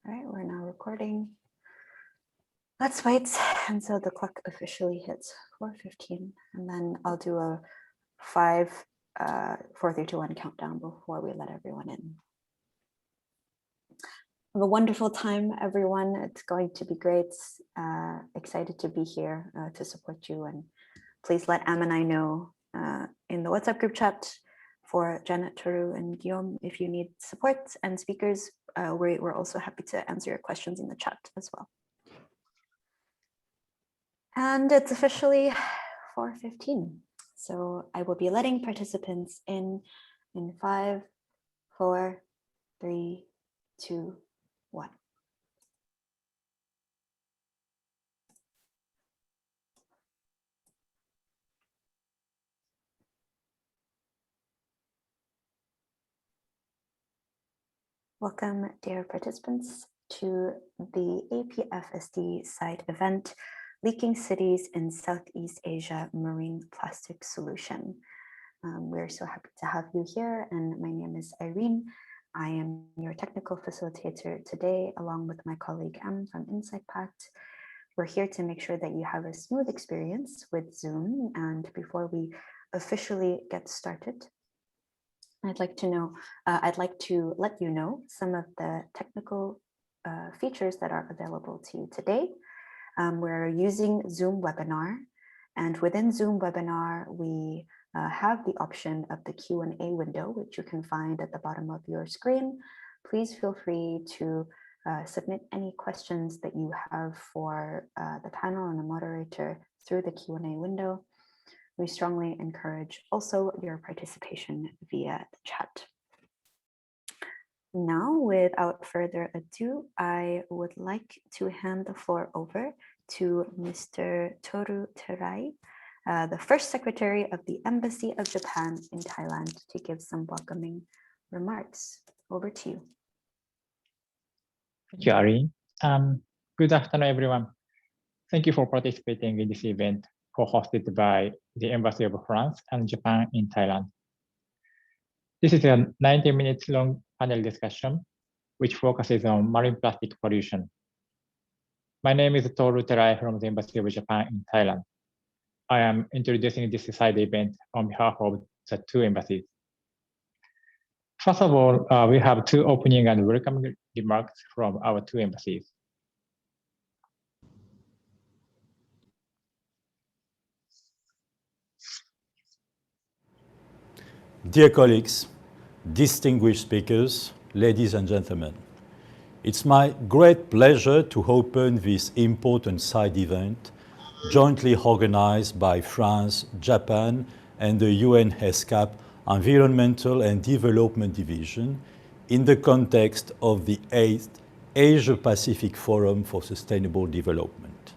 All right, we're now recording. Let's wait until the clock officially hits 4:15, and then I'll do a 5, 4, 3, 2, 1 countdown before we let everyone in. Have a wonderful time, everyone. It's going to be great. Excited to be here to support you, and please let Am and I know in the WhatsApp group chat for Janet, Toru, and Guillaume if you need support and speakers. We're also happy to answer your questions in the chat as well. And it's officially 4:15, so I will be letting participants in 5, 4, 3, 2, 1. Welcome, dear participants, to the APFSD side event, Leaking Cities in Southeast Asia Marine Plastic Solution. We're so happy to have you here, and my name is Irene. I am your technical facilitator today, along with my colleague Em from Insight Pact. We're here to make sure that you have a smooth experience with Zoom, and before we officially get started, I'd like to let you know some of the technical features that are available to you today. We're using Zoom Webinar, and within Zoom Webinar, we have the option of the Q&A window, which you can find at the bottom of your screen. Please feel free to submit any questions that you have for the panel and the moderator through the Q&A window. We strongly encourage also your participation via the chat. Now, without further ado, I would like to hand the floor over to Mr. Toru Terai, the first Secretary of the Embassy of Japan in Thailand, to give some welcoming remarks. Over to you. Thank you, Irene. Good afternoon, everyone. Thank you for participating in this event co-hosted by the Embassy of France and Japan in Thailand. This is a 90 minutes long panel discussion, which focuses on marine plastic pollution. My name is Toru Terai from the Embassy of Japan in Thailand. I am introducing this side event on behalf of the two embassies. First of all, we have two opening and welcoming remarks from our two embassies. Dear colleagues, distinguished speakers, ladies and gentlemen, it's my great pleasure to open this important side event jointly organized by France, Japan, and the UN ESCAP Environmental and Development Division in the context of the 8th Asia-Pacific Forum for Sustainable Development.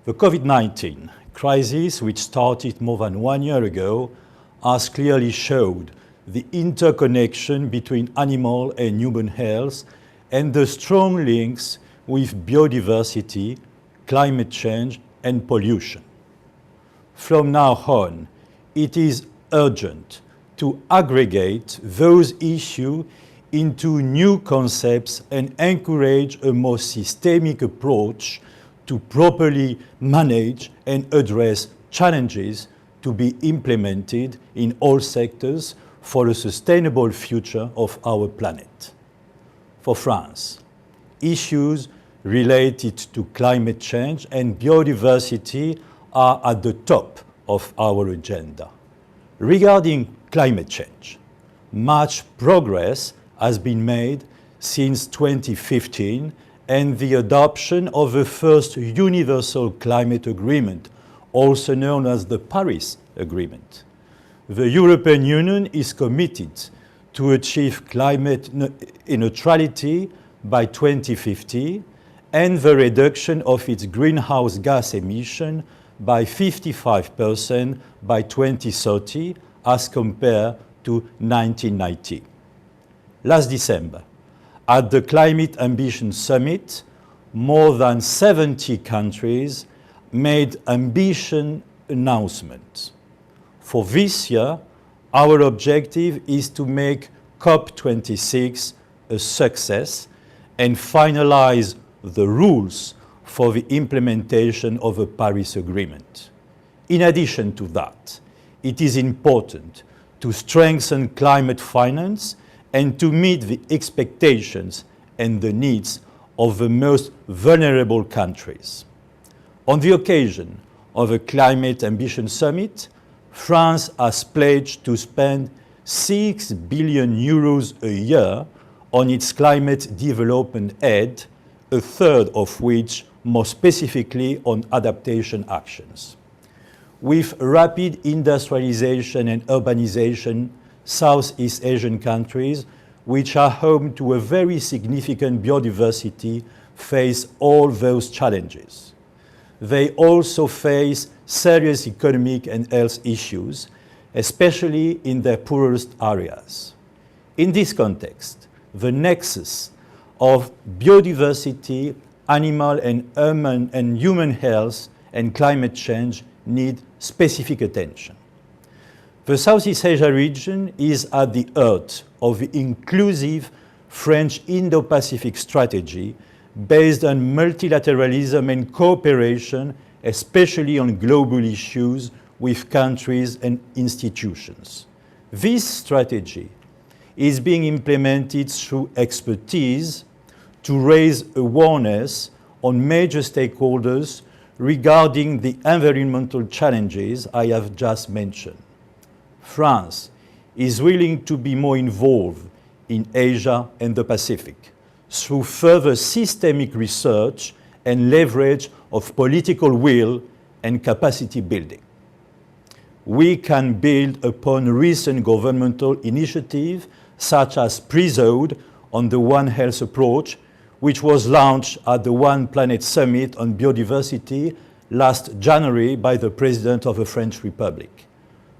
The COVID-19 crisis, which started more than 1 year ago, has clearly showed the interconnection between animal and human health and the strong links with biodiversity, climate change, and pollution. From now on, it is urgent to aggregate those issues into new concepts and encourage a more systemic approach to properly manage and address challenges to be implemented in all sectors for a sustainable future of our planet. For France, issues related to climate change and biodiversity are at the top of our agenda. Regarding climate change, much progress has been made since 2015 and the adoption of the first Universal Climate Agreement, also known as the Paris Agreement. The European Union is committed to achieve climate neutrality by 2050 and the reduction of its greenhouse gas emission by 55% by 2030 as compared to 1990. Last December, at the Climate Ambition Summit, more than 70 countries made ambition announcements. For this year, our objective is to make COP26 a success and finalize the rules for the implementation of the Paris Agreement. In addition to that, it is important to strengthen climate finance and to meet the expectations and the needs of the most vulnerable countries. On the occasion of the Climate Ambition Summit, France has pledged to spend 6 billion euros a year on its climate development aid, a third of which more specifically on adaptation actions. With rapid industrialization and urbanization, Southeast Asian countries, which are home to a very significant biodiversity, face all those challenges. They also face serious economic and health issues, especially in their poorest areas. In this context, the nexus of biodiversity, animal and human health, and climate change need specific attention. The Southeast Asia region is at the heart of the inclusive French Indo-Pacific strategy based on multilateralism and cooperation, especially on global issues with countries and institutions. This strategy is being implemented through expertise to raise awareness on major stakeholders regarding the environmental challenges I have just mentioned. France is willing to be more involved in Asia and the Pacific through further systemic research and leverage of political will and capacity building. We can build upon recent governmental initiatives such as PRISOD on the One Health approach, which was launched at the One Planet Summit on Biodiversity last January by the President of the French Republic.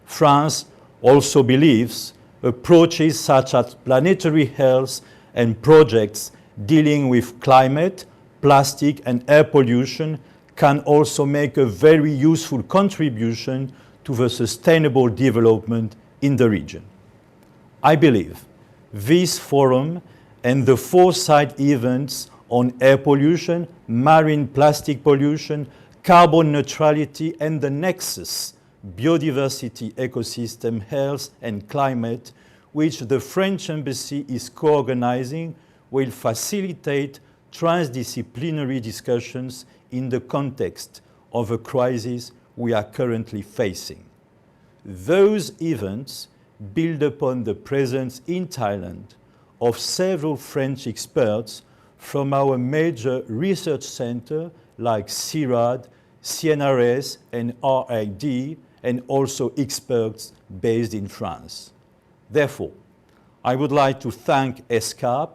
France also believes approaches such as planetary health and projects dealing with climate, plastic, and air pollution can also make a very useful contribution to the sustainable development in the region. I believe this forum and the foresight events on air pollution, marine plastic pollution, carbon neutrality, and the nexus biodiversity, ecosystem, health, and climate, which the French Embassy is co-organizing, will facilitate transdisciplinary discussions in the context of a crisis we are currently facing. Those events build upon the presence in Thailand of several French experts from our major research centers like CIRAD, CNRS, and RID, and also experts based in France. Therefore, I would like to thank ESCAP,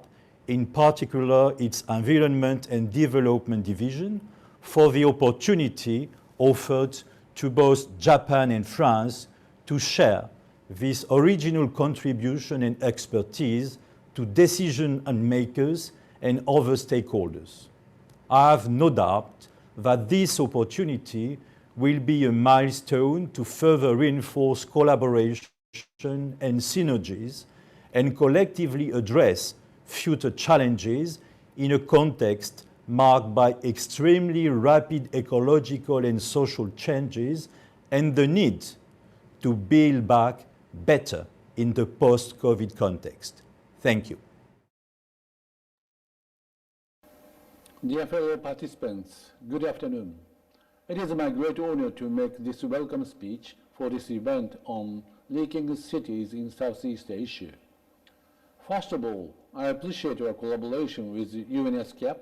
in particular its Environment and Development Division, for the opportunity offered to both Japan and France to share this original contribution and expertise to decision makers and other stakeholders. I have no doubt that this opportunity will be a milestone to further reinforce collaboration and synergies and collectively address future challenges in a context marked by extremely rapid ecological and social changes and the need to build back better in the post-COVID context. Thank you. Dear fellow participants, good afternoon. It is my great honor to make this welcome speech for this event on leaking cities in Southeast Asia. First of all, I appreciate your collaboration with ESCAP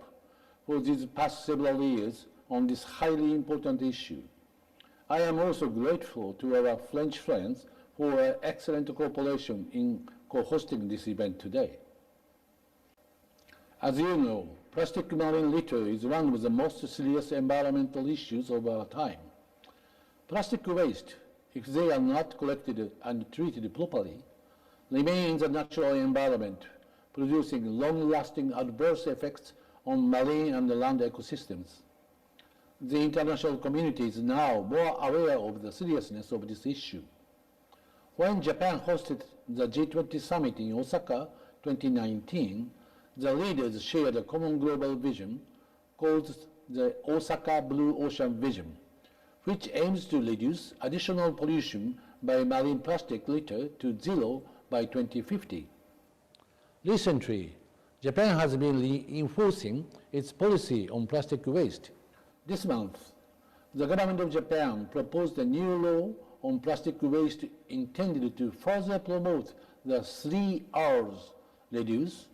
for these past several years on this highly important issue. I am also grateful to our French friends for their excellent cooperation in co-hosting this event today. As you know, plastic marine litter is one of the most serious environmental issues of our time. Plastic waste, if they are not collected and treated properly, remain in the natural environment, producing long-lasting adverse effects on marine and land ecosystems. The international community is now more aware of the seriousness of this issue. When Japan hosted the G20 summit in Osaka 2019, the leaders shared a common global vision called the Osaka Blue Ocean Vision, which aims to reduce additional pollution by marine plastic litter to zero by 2050. Recently, Japan has been reinforcing its policy on plastic waste. This month, the government of Japan proposed a new law on plastic waste intended to further promote the 3 R's: reduce,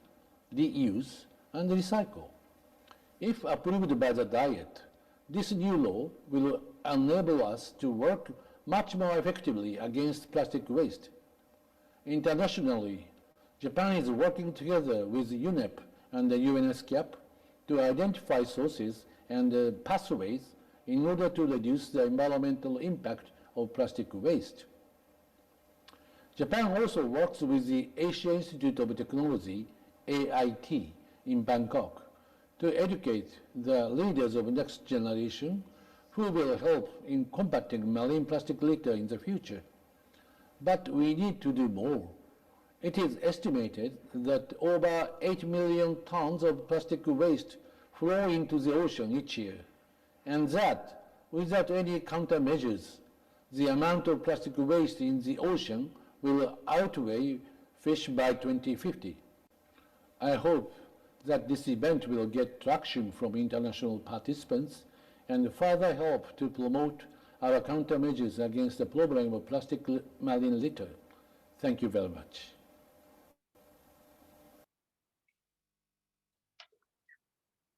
reuse, and recycle. If approved by the Diet, this new law will enable us to work much more effectively against plastic waste. Internationally, Japan is working together with UNEP and the ESCAP to identify sources and pathways in order to reduce the environmental impact of plastic waste. Japan also works with the Asia Institute of Technology, AIT, in Bangkok to educate the leaders of the next generation who will help in combating marine plastic litter in the future. But we need to do more. It is estimated that over 8 million tons of plastic waste flow into the ocean each year, and that, without any countermeasures, the amount of plastic waste in the ocean will outweigh fish by 2050. I hope that this event will get traction from international participants and further help to promote our countermeasures against the problem of plastic marine litter. Thank you very much.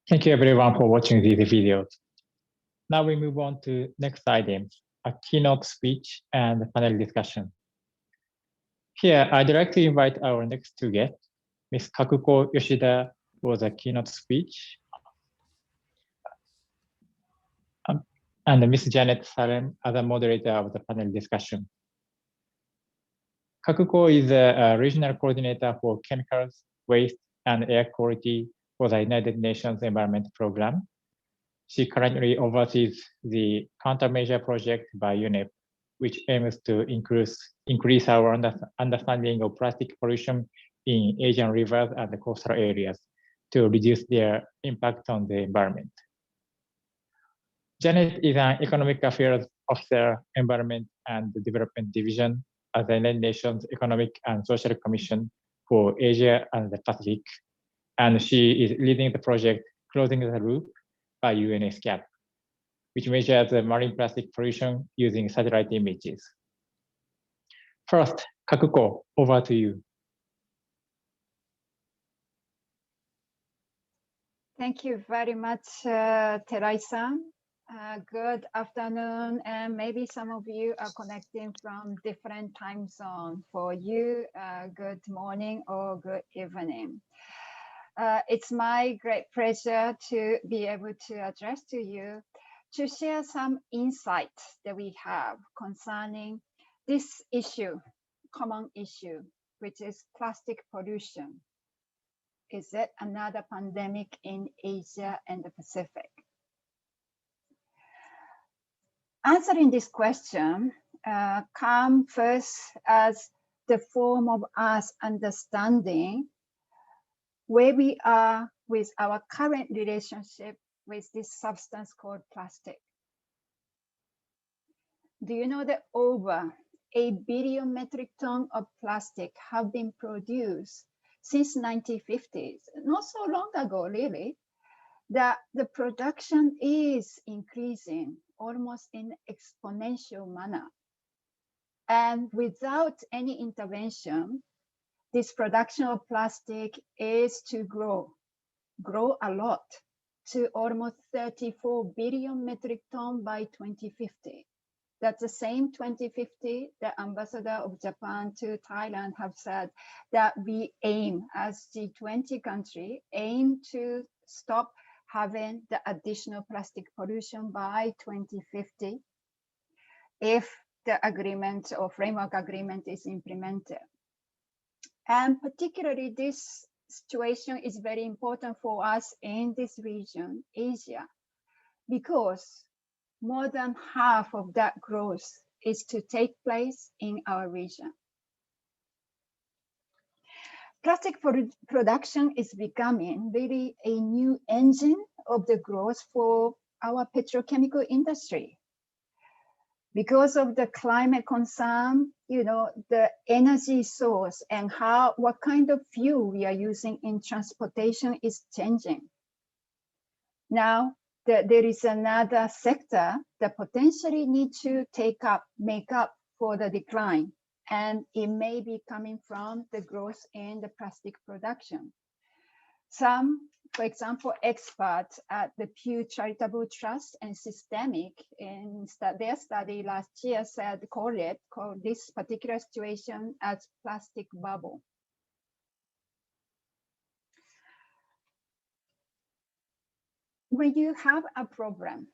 Thank you everyone for watching these videos. Now we move on to next item, a keynote speech and panel discussion. Here, I'd like to invite our next two guests, Ms. Kakuko Yoshida for the keynote speech, and Ms. Janet Saren as a moderator of the panel discussion. Kakuko is a regional coordinator for chemicals, waste, and air quality for the United Nations Environment Program. She currently oversees the countermeasure project by UNEP, which aims to increase our understanding of plastic pollution in Asian rivers and the coastal areas to reduce their impact on the environment. Janet is an Economic Affairs Officer, Environment and Development Division at the United Nations Economic and Social Commission for Asia and the Pacific, and she is leading the project Closing the Loop by ESCAP, which measures the marine plastic pollution using satellite images. First, Kakuko, over to you. Thank you very much, Terai-san. Good afternoon, and maybe some of you are connecting from different time zones. For you, good morning or good evening. It's my great pleasure to be able to address to you to share some insights that we have concerning this issue, common issue, which is plastic pollution. Is it another pandemic in Asia and the Pacific? Answering this question come first as the form of us understanding where we are with our current relationship with this substance called plastic. Do you know that over 8 billion metric tons of plastic have been produced since 1950s? Not so long ago, really, that the production is increasing almost in exponential manner. And without any intervention, this production of plastic is to grow a lot to almost 34 billion metric tons by 2050. That's the same 2050, the ambassador of Japan to Thailand have said that we aim as G20 country, aim to stop having the additional plastic pollution by 2050 if the agreement or framework agreement is implemented. And particularly this situation is very important for us in this region, Asia, because more than half of that growth is to take place in our region. Plastic production is becoming really a new engine of the growth for our petrochemical industry. Because of the climate concern, the energy source and what kind of fuel we are using in transportation is changing. Now, there is another sector that potentially need to make up for the decline, and it may be coming from the growth in the plastic production. Some, for example, experts at the Pew Charitable Trust and Systemic in their study last year called this particular situation as plastic bubble. When you have a problem,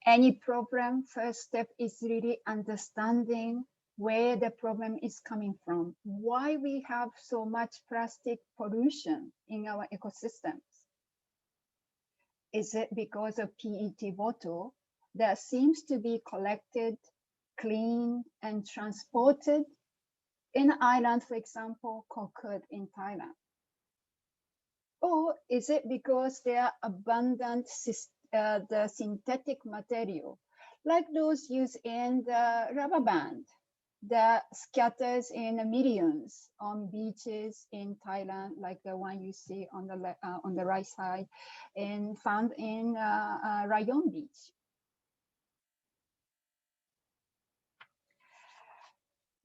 any problem, first step is really understanding where the problem is coming from, why we have so much plastic pollution in our ecosystems. Is it because of PET bottle that seems to be collected, cleaned, and transported in an island, for example, Kokut in Thailand? Or is it because there are abundant the synthetic material, like those used in the rubber band that scatters in millions on beaches in Thailand, like the one you see on the right side, and found in Rayong Beach.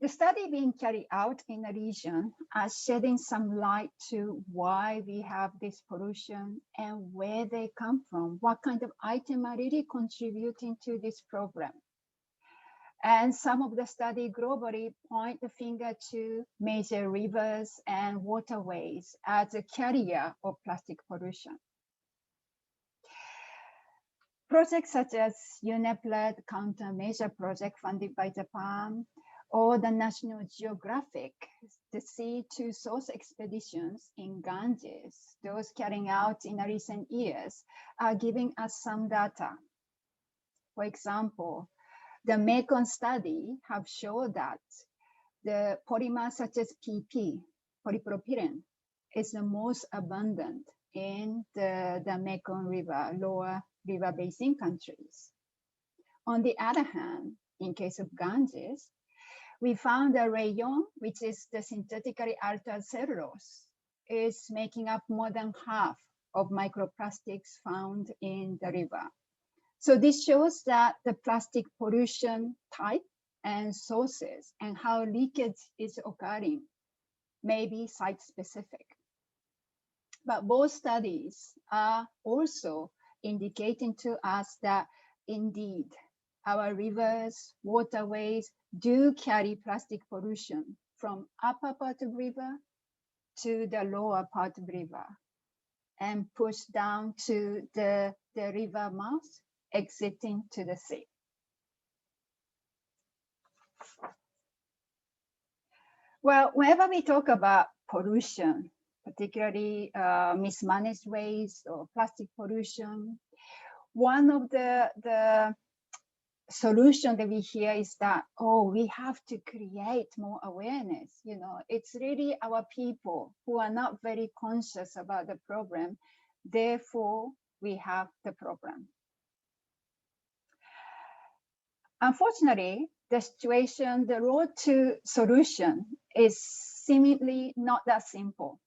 The study being carried out in the region are shedding some light to why we have this pollution and where they come from, what kind of item are really contributing to this problem. And some of the study globally point the finger to major rivers and waterways as a carrier of plastic pollution. Projects such as UNEP-led countermeasure project funded by Japan, or the National Geographic, the sea to source expeditions in Ganges, those carrying out in the recent years, are giving us some data. For example, the Mekong study have shown that the polymer such as PP, polypropylene, is the most abundant in the Mekong River, lower river basin countries. On the other hand, in case of Ganges, we found the rayon, which is the synthetically altered cellulose, is making up more than half of microplastics found in the river. So this shows that the plastic pollution type and sources and how leakage is occurring may be site-specific. But both studies are also indicating to us that indeed our rivers, waterways do carry plastic pollution from upper part of river to the lower part of river and push down to the river mouth, exiting to the sea. Well, whenever we talk about pollution, particularly mismanaged waste or plastic pollution, one of the solution that we hear is that, oh, we have to create more awareness. It's really our people who are not very conscious about the problem. Therefore, we have the problem. Unfortunately, the road to solution is seemingly not that simple.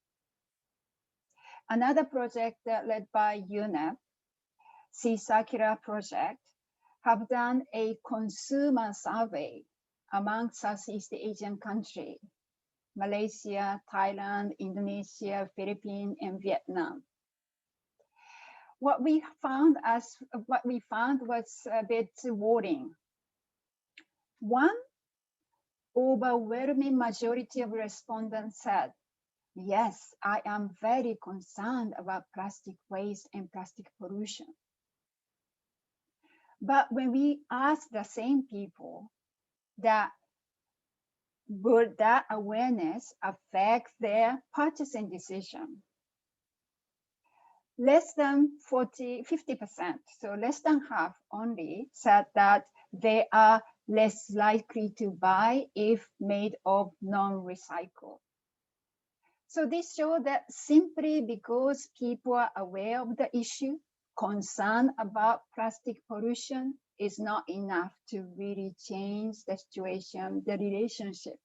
Another project led by UNEP, Sea Circular Project, have done a consumer survey among Southeast Asian countries, Malaysia, Thailand, Indonesia, Philippines, and Vietnam. What we found was a bit worrying. One overwhelming majority of respondents said, yes, I am very concerned about plastic waste and plastic pollution. But when we ask the same people that would that awareness affect their purchasing decision, less than 50%, so less than half only said that they are less likely to buy if made of non-recycled. So this shows that simply because people are aware of the issue, concern about plastic pollution is not enough to really change the situation, the relationship,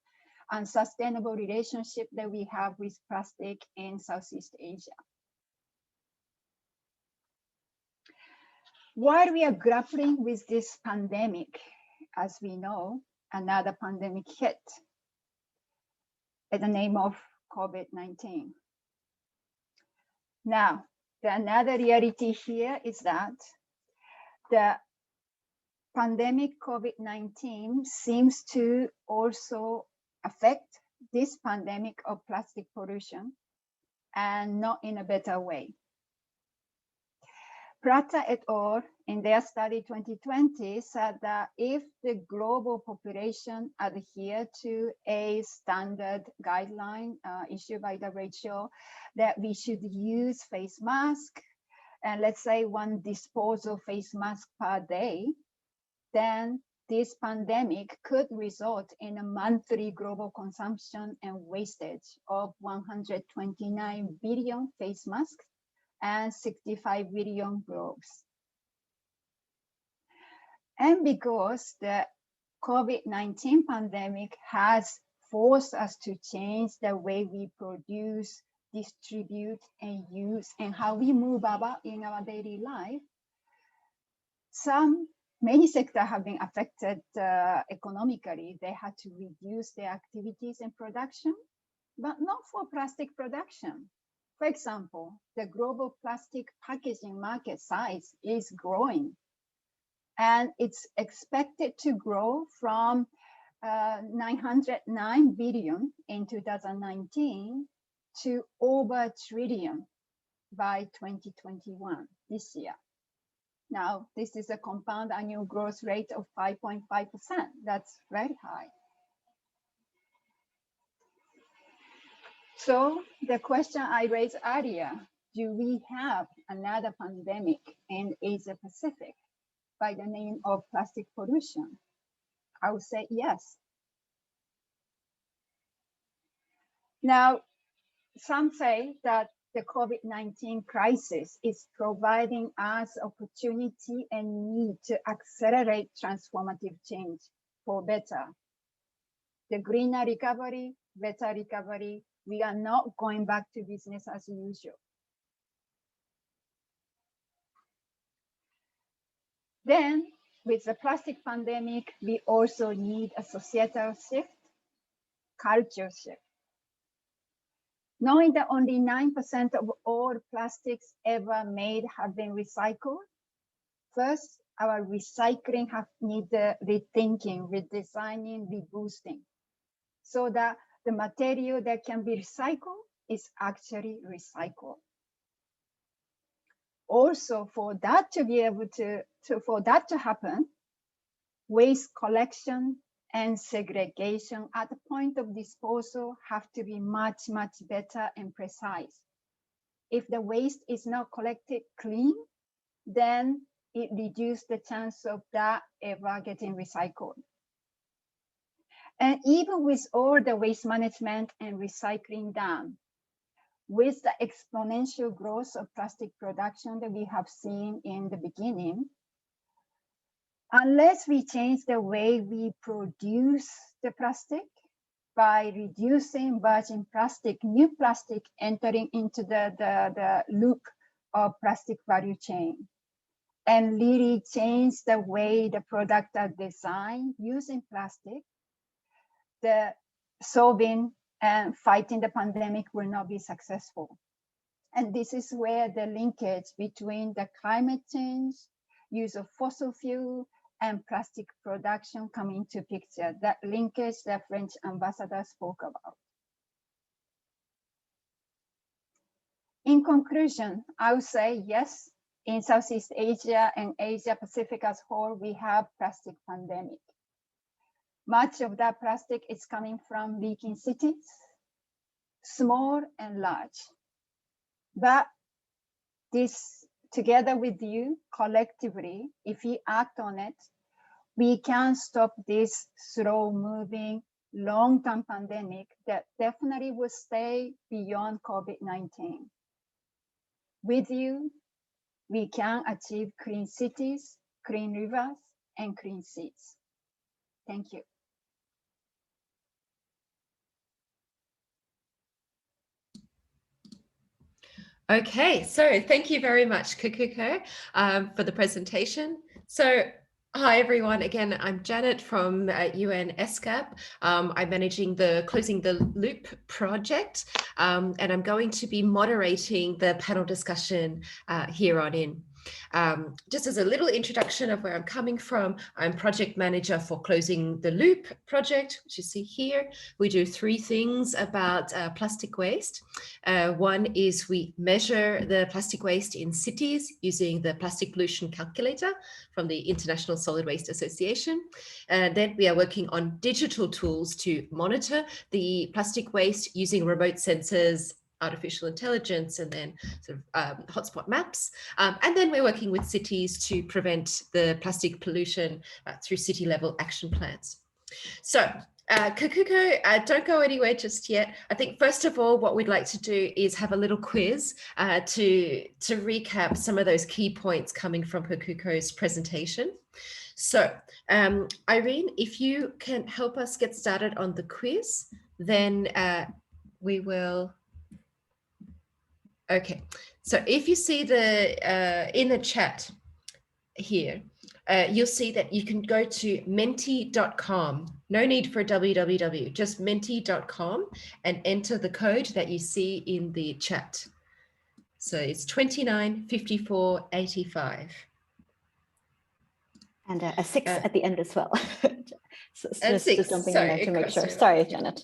unsustainable relationship that we have with plastic in Southeast Asia. While we are grappling with this pandemic, as we know, another pandemic hit in the name of COVID-19. Now, another reality here is that the pandemic COVID-19 seems to also affect this pandemic of plastic pollution, and not in a better way. Prata et al. In their study 2020 said that if the global population adhere to a standard guideline issued by WHO, that we should use face mask, and let's say one disposal face mask per day, then this pandemic could result in a monthly global consumption and wastage of 129 billion face masks and 65 billion gloves. And because the COVID-19 pandemic has forced us to change the way we produce, distribute, and use, and how we move about in our daily life, many sectors have been affected economically. They had to reduce their activities and production, but not for plastic production. For example, the global plastic packaging market size is growing, and it's expected to grow from 909 billion in 2019 to over a trillion by 2021, this year. Now, this is a compound annual growth rate of 5.5%. That's very high. So the question I raised earlier, do we have another pandemic in Asia Pacific by the name of plastic pollution? I would say yes. Now, some say that the COVID-19 crisis is providing us opportunity and need to accelerate transformative change for better. The greener recovery, better recovery, we are not going back to business as usual. Then, with the plastic pandemic, we also need a societal shift, culture shift. Knowing that only 9% of all plastics ever made have been recycled, first, our recycling need rethinking, redesigning, reboosting, so that the material that can be recycled is actually recycled. Also, for that to be able for that to happen, waste collection and segregation at the point of disposal have to be much, much better and precise. If the waste is not collected clean, then it reduces the chance of that ever getting recycled. And even with all the waste management and recycling done, with the exponential growth of plastic production that we have seen in the beginning, unless we change the way we produce the plastic by reducing virgin plastic, new plastic entering into the loop of plastic value chain, and really change the way the products are designed using plastic, the solving and fighting the pandemic will not be successful. And this is where the linkage between the climate change, use of fossil fuel, and plastic production come into picture. That linkage the French ambassador spoke about. In conclusion, I would say yes, in Southeast Asia and Asia Pacific as a whole, we have plastic pandemic. Much of that plastic is coming from leaking cities, small and large. But this, together with you, collectively, if we act on it, we can stop this slow-moving long-term pandemic that definitely will stay beyond COVID-19. With you, we can achieve clean cities, clean rivers, and clean seas. Thank you. Okay, so thank you very much, Kakuko, for the presentation. So hi, everyone. Again, I'm Janet from UN ESCAP. I'm managing the Closing the Loop project, and I'm going to be moderating the panel discussion here on in. Just as a little introduction of where I'm coming from, I'm project manager for Closing the Loop project, which you see here. We do 3 things about plastic waste. One is we measure the plastic waste in cities using the plastic pollution calculator from the International Solid Waste Association. And then we are working on digital tools to monitor the plastic waste using remote sensors, artificial intelligence, and then sort of hotspot maps. And then we're working with cities to prevent the plastic pollution through city level action plans. So Kakuko, don't go anywhere just yet. I think first of all, what we'd like to do is have a little quiz to recap some of those key points coming from Kakuko's presentation. So Irene, if you can help us get started on the quiz, then we will. Okay, so if you see the in the chat here, you'll see that you can go to menti.com. No need for www, just menti.com and enter the code that you see in the chat. So it's 295485. And a 6 at the end as well. And 6, just jumping sorry, in there to make sure. across, Sorry, Janet.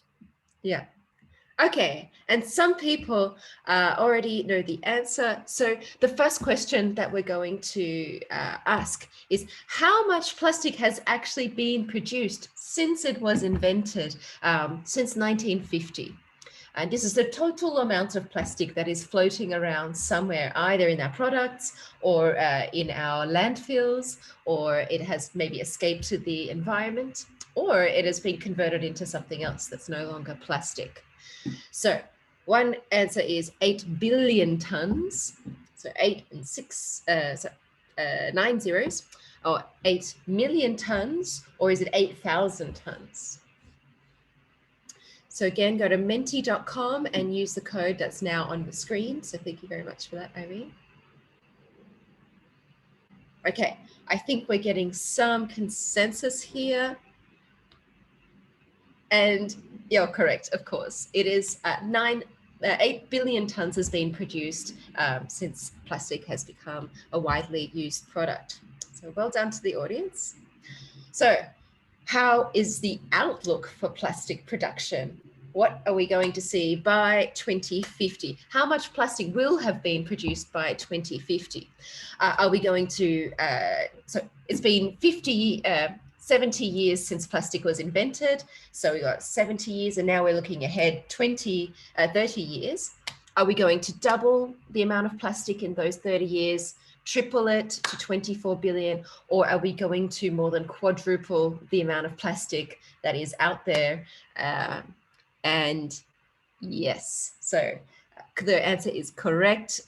Yeah. Okay, and some people already know the answer. So the first question that we're going to ask is, how much plastic has actually been produced since it was invented, since 1950? And this is the total amount of plastic that is floating around somewhere, either in our products or in our landfills, or it has maybe escaped to the environment, or it has been converted into something else that's no longer plastic. So one answer is 8 billion tons. So 8 and 6, 9 zeros, or 8 million tons, or is it 8,000 tons? So again, go to menti.com and use the code that's now on the screen. So thank you very much for that, Irene. Okay, I think we're getting some consensus here. And you're correct, of course. It is 8 billion tons has been produced since plastic has become a widely used product. So well done to the audience. So how is the outlook for plastic production? What are we going to see by 2050? How much plastic will have been produced by 2050? Are we going to, so it's been 70 years since plastic was invented. So we got 70 years and now we're looking ahead 30 years. Are we going to double the amount of plastic in those 30 years, triple it to 24 billion, or are we going to more than quadruple the amount of plastic that is out there? And yes, so the answer is correct.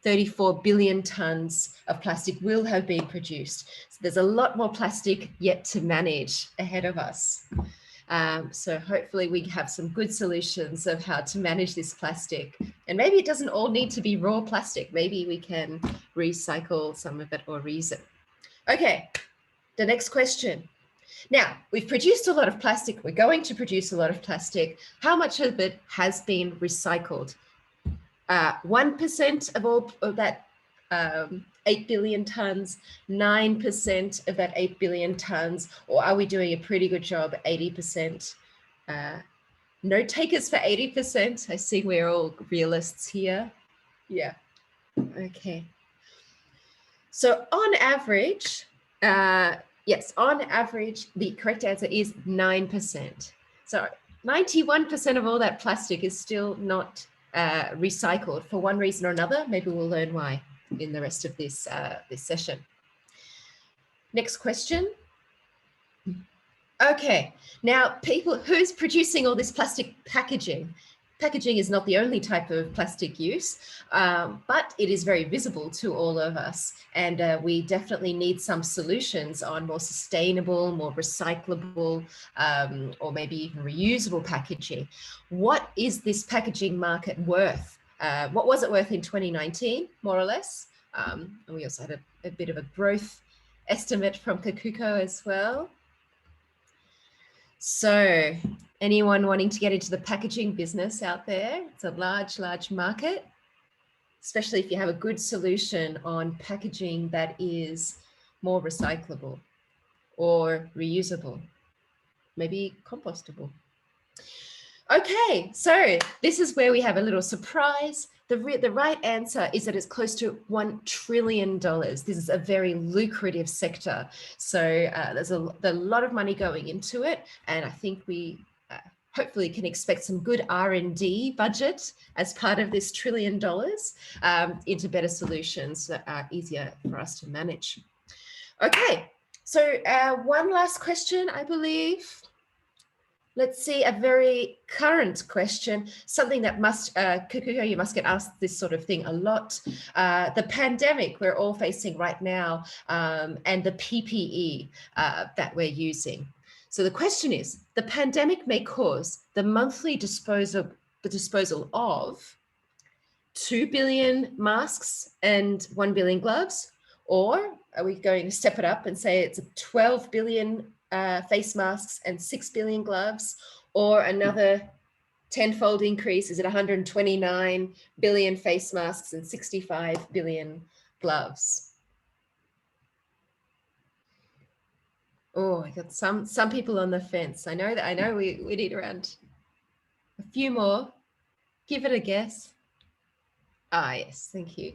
34 billion tons of plastic will have been produced. So there's a lot more plastic yet to manage ahead of us. So hopefully we have some good solutions of how to manage this plastic. And maybe it doesn't all need to be raw plastic. Maybe we can recycle some of it or reuse it. Okay, the next question. Now, we've produced a lot of plastic. We're going to produce a lot of plastic. How much of it has been recycled? 1% of all of that 8 billion tons, 9% of that 8 billion tons, or are we doing a pretty good job, 80%? No takers for 80%. I see we're all realists here. Yeah, okay. So on average, yes, on average, the correct answer is 9%. So 91% of all that plastic is still not recycled for one reason or another. Maybe we'll learn why in the rest of this, this session. Next question. Okay, now people, who's producing all this plastic packaging? Packaging is not the only type of plastic use, but it is very visible to all of us. And we definitely need some solutions on more sustainable, more recyclable, or maybe even reusable packaging. What is this packaging market worth? What was it worth in 2019, more or less? And we also had a bit of a growth estimate from Kakuko as well. So anyone wanting to get into the packaging business out there, it's a large, large market, especially if you have a good solution on packaging that is more recyclable or reusable, maybe compostable. Okay, so this is where we have a little surprise. The right answer is that it's close to $1 trillion. This is a very lucrative sector. So there's a lot of money going into it. And I think we hopefully can expect some good R&D budget as part of this $1 trillion into better solutions that are easier for us to manage. Okay, so one last question, I believe. Let's see, a very current question, something that must, Kakuko, you must get asked this sort of thing a lot. The pandemic we're all facing right now, and the PPE that we're using. So the question is, the pandemic may cause the monthly disposal of 2 billion masks and 1 billion gloves, or are we going to step it up and say it's 12 billion face masks and 6 billion gloves, or another 10-fold increase? Is it 129 billion face masks and 65 billion gloves? Oh, I got some people on the fence. I know we need around a few more. Give it a guess. Ah, yes, thank you.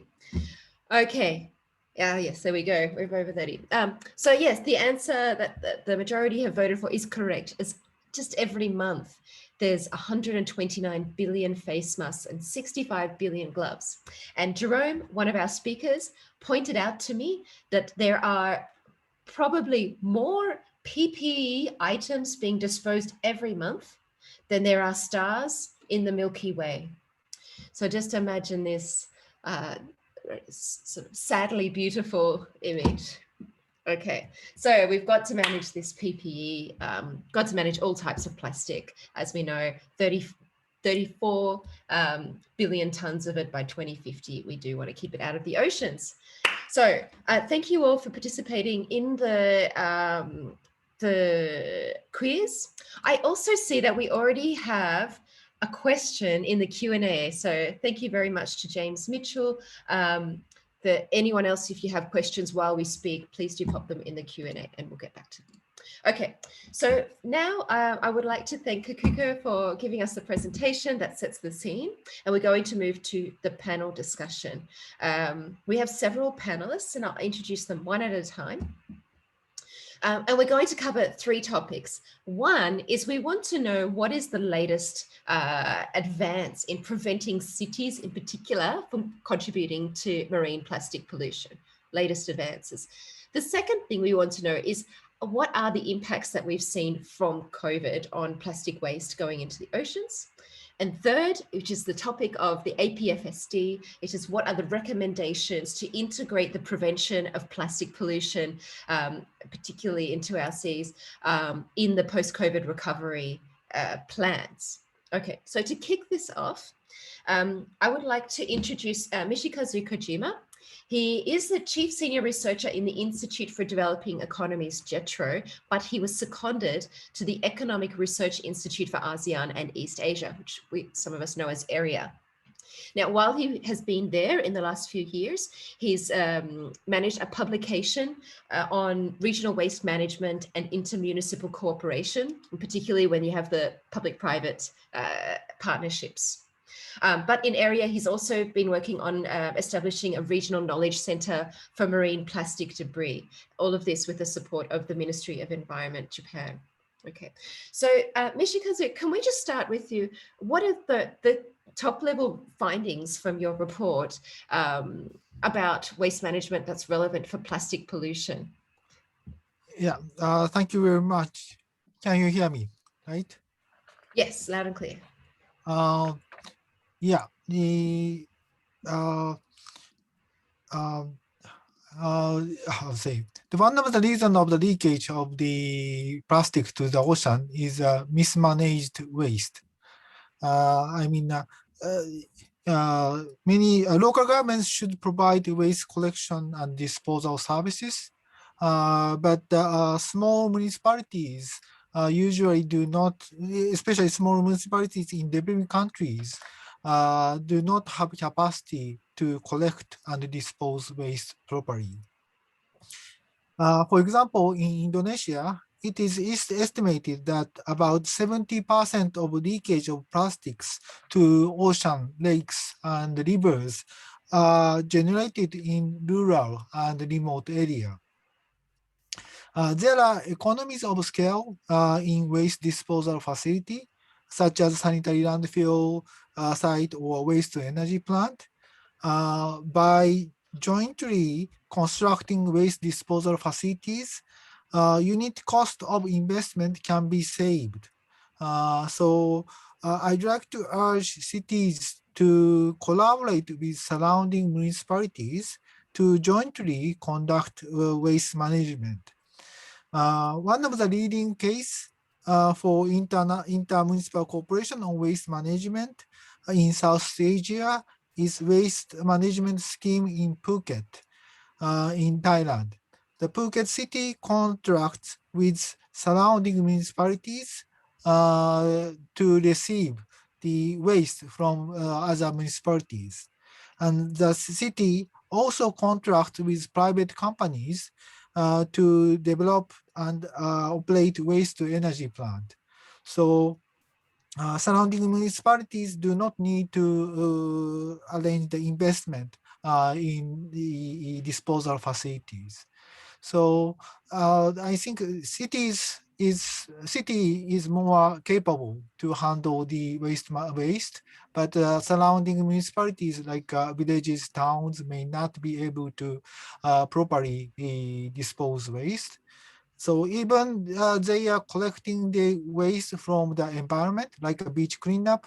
Okay. Yes, there we go. We're over 30. So yes, the answer that the majority have voted for is correct. It's just every month there's 129 billion face masks and 65 billion gloves. And Jerome, one of our speakers, pointed out to me that there are probably more PPE items being disposed every month than there are stars in the Milky Way. So just imagine this sort of sadly beautiful image. Okay, so we've got to manage this PPE, got to manage all types of plastic. As we know, 34 billion tons of it by 2050. We do want to keep it out of the oceans. So thank you all for participating in the quiz. I also see that we already have a question in the Q&A. So thank you very much to James Mitchell. Anyone else, if you have questions while we speak, please do pop them in the Q&A and we'll get back to them. Okay, so now I would like to thank Kakuko for giving us the presentation that sets the scene, and we're going to move to the panel discussion. We have several panelists and I'll introduce them one at a time. And we're going to cover 3 topics. One is we want to know what is the latest advance in preventing cities in particular from contributing to marine plastic pollution, latest advances. The second thing we want to know is what are the impacts that we've seen from COVID on plastic waste going into the oceans? And third, which is the topic of the APFSD, it is what are the recommendations to integrate the prevention of plastic pollution, particularly into our seas, in the post-COVID recovery plans. Okay, so to kick this off, I would like to introduce Michikazu Kojima. He is the Chief Senior Researcher in the Institute for Developing Economies, JETRO, but he was seconded to the Economic Research Institute for ASEAN and East Asia, which some of us know as AREA. Now, while he has been there in the last few years, he's managed a publication on regional waste management and intermunicipal cooperation, particularly when you have the public-private partnerships. But in AREA, he's also been working on establishing a regional knowledge center for marine plastic debris. All of this with the support of the Ministry of Environment, Japan. Okay, so Michikazu, can we just start with you? What are the top level findings from your report about waste management that's relevant for plastic pollution? Yeah, thank you very much. Can you hear me? Right? Yes, loud and clear. Yeah. How to say? One of the reasons of the leakage of the plastic to the ocean is mismanaged waste. Many local governments should provide waste collection and disposal services, but small municipalities usually do not, especially small municipalities in developing countries, do not have capacity to collect and dispose waste properly. For example, in Indonesia, it is estimated that about 70% of leakage of plastics to ocean, lakes, and rivers are generated in rural and remote areas. There are economies of scale in waste disposal facility, such as sanitary landfill site or waste to energy plant. By jointly constructing waste disposal facilities, unit cost of investment can be saved. I'd like to urge cities to collaborate with surrounding municipalities to jointly conduct waste management. One of the leading case for inter-municipal cooperation on waste management in South Asia is waste management scheme in Phuket, in Thailand. The Phuket city contracts with surrounding municipalities to receive the waste from other municipalities. And the city also contracts with private companies to develop and operate waste to energy plant. So surrounding municipalities do not need to arrange the investment in the disposal facilities. So I think city is more capable to handle the waste, but surrounding municipalities like villages, towns may not be able to properly dispose waste. So even they are collecting the waste from the environment, like a beach cleanup,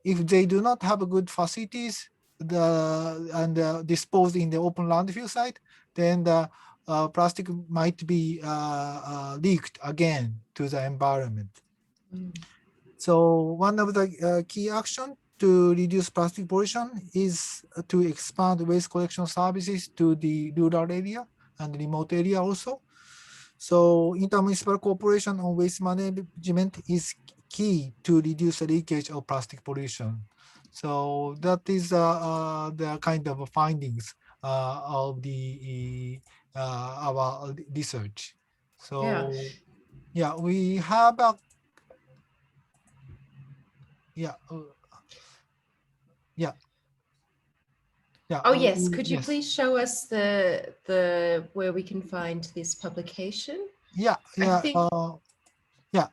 if they do not have good facilities and disposed in the open landfill site, then the plastic might be leaked again to the environment. So one of the key actions to reduce plastic pollution is to expand waste collection services to the rural area and remote area also. So intermunicipal cooperation on waste management is key to reduce the leakage of plastic pollution. So that is the kind of findings of the our research. So yeah, we have a yeah. Oh yes, could you please show us the where we can find this publication? Yeah.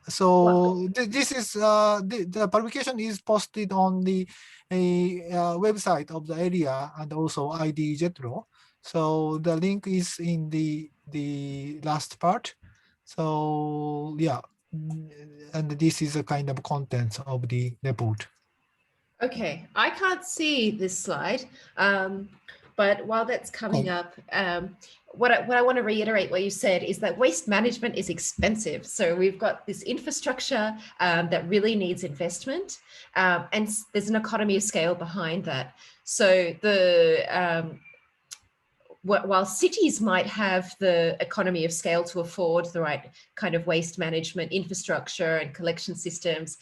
So this is the publication is posted on the website of the area and also ID JETRO. So the link is in the last part. So yeah, and this is a kind of content of the report. Okay, I can't see this slide, but while that's coming up, what I want to reiterate what you said is that waste management is expensive. So we've got this infrastructure that really needs investment, and there's an economy of scale behind that. So while cities might have the economy of scale to afford the right kind of waste management infrastructure and collection systems,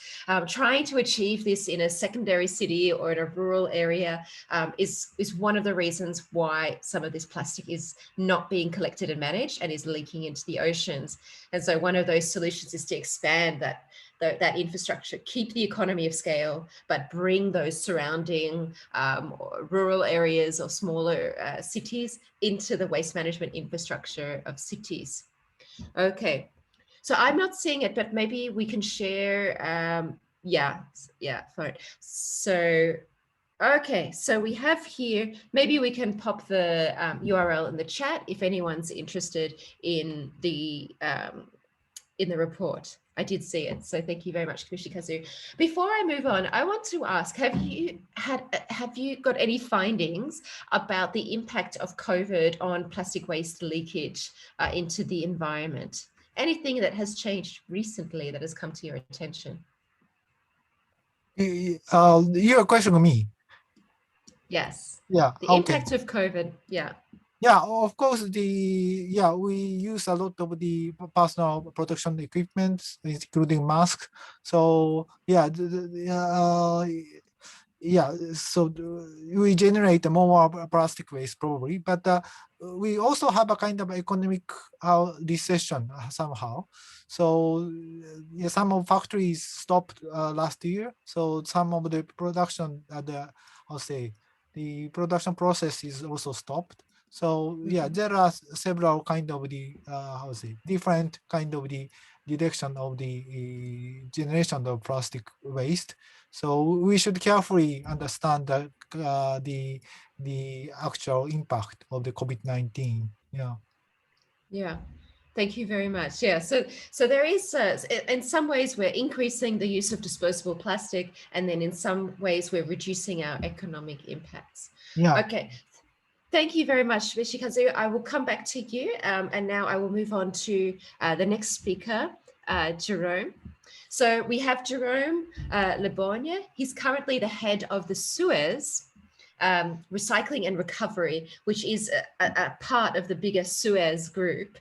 trying to achieve this in a secondary city or in a rural area is one of the reasons why some of this plastic is not being collected and managed and is leaking into the oceans. And so one of those solutions is to expand that infrastructure, keep the economy of scale, but bring those surrounding rural areas or smaller cities into the waste management infrastructure of cities. Okay, so I'm not seeing it, but maybe we can share, fine. So, okay, so we have here, maybe we can pop the URL in the chat if anyone's interested in the report. I did see it. So thank you very much, Yoshikazu. Before I move on, I want to ask, have you got any findings about the impact of COVID on plastic waste leakage into the environment? Anything that has changed recently that has come to your attention? Your question to me? Yes. Yeah. The Okay. impact of COVID. Yeah. Yeah, of course, we use a lot of the personal protection equipment, including masks. So yeah, so we generate more plastic waste probably, but we also have a kind of economic recession somehow. So yeah, some of factories stopped last year. So some of the production, the production process is also stopped. So yeah, there are several kind of the different kind of the direction of the generation of plastic waste. So we should carefully understand the actual impact of the COVID-19. Yeah. Yeah. Thank you very much. Yeah, so there is, in some ways, we're increasing the use of disposable plastic, and then in some ways, we're reducing our economic impacts. Yeah. Okay. Thank you very much, Yoshikazu. I will come back to you, and now I will move on to the next speaker, Jerome. So we have Jerome Leborgne. He's currently the head of the Suez recycling and recovery, which is a part of the bigger Suez group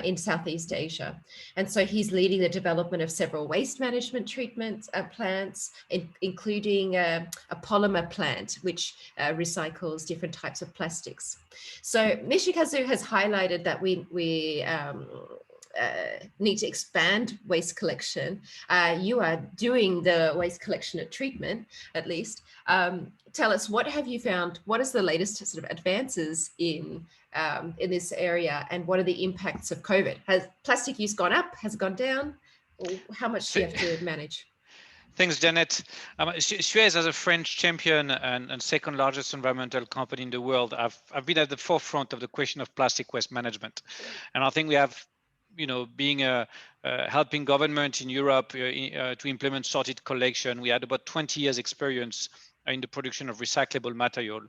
in Southeast Asia. And so he's leading the development of several waste management treatment plants, including a polymer plant, which recycles different types of plastics. So Yoshikazu has highlighted that we need to expand waste collection. You are doing the waste collection and treatment, at least. Tell us, what have you found? What is the latest sort of advances in this area, and what are the impacts of COVID? Has plastic use gone up? Has it gone down? Or how much do you have to manage? Thanks, Janet. Suez, as a French champion and second largest environmental company in the world, I've been at the forefront of the question of plastic waste management. And I think we have, being helping government in Europe to implement sorted collection, we had about 20 years experience in the production of recyclable material.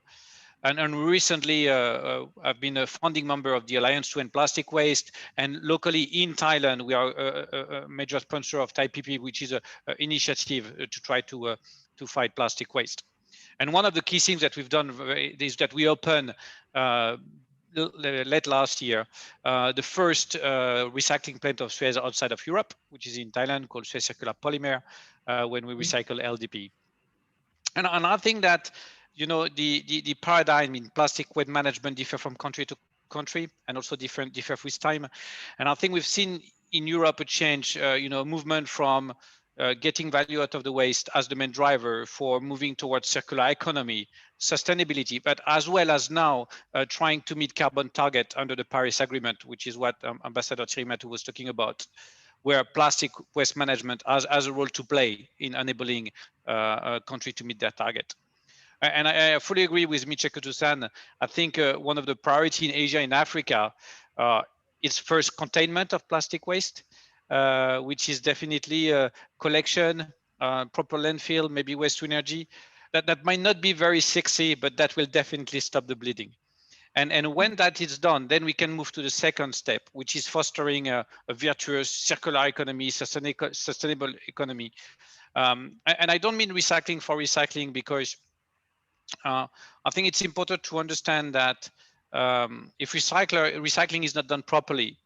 And recently, I've been a founding member of the Alliance to End Plastic Waste. And locally in Thailand, we are a major sponsor of Thai PP, which is an initiative to try to fight plastic waste. And one of the key things that we've done is that we opened late last year the first recycling plant of Suez outside of Europe, which is in Thailand, called Suez Circular Polymer, when we recycle LDP. And I think that the paradigm in plastic waste management differ from country to country, and also differ with time. And I think we've seen in Europe a change, movement from getting value out of the waste as the main driver for moving towards circular economy, sustainability, but as well as now trying to meet carbon target under the Paris Agreement, which is what Ambassador Chirimatu was talking about, where plastic waste management has a role to play in enabling a country to meet their target. And I fully agree with Michiko-san. I think one of the priority in Asia and Africa is first containment of plastic waste, which is definitely collection, proper landfill, maybe waste to energy. That might not be very sexy, but that will definitely stop the bleeding. And when that is done, then we can move to the second step, which is fostering a virtuous circular economy, sustainable economy. And I don't mean recycling for recycling, because I think it's important to understand that if recycling is not done properly,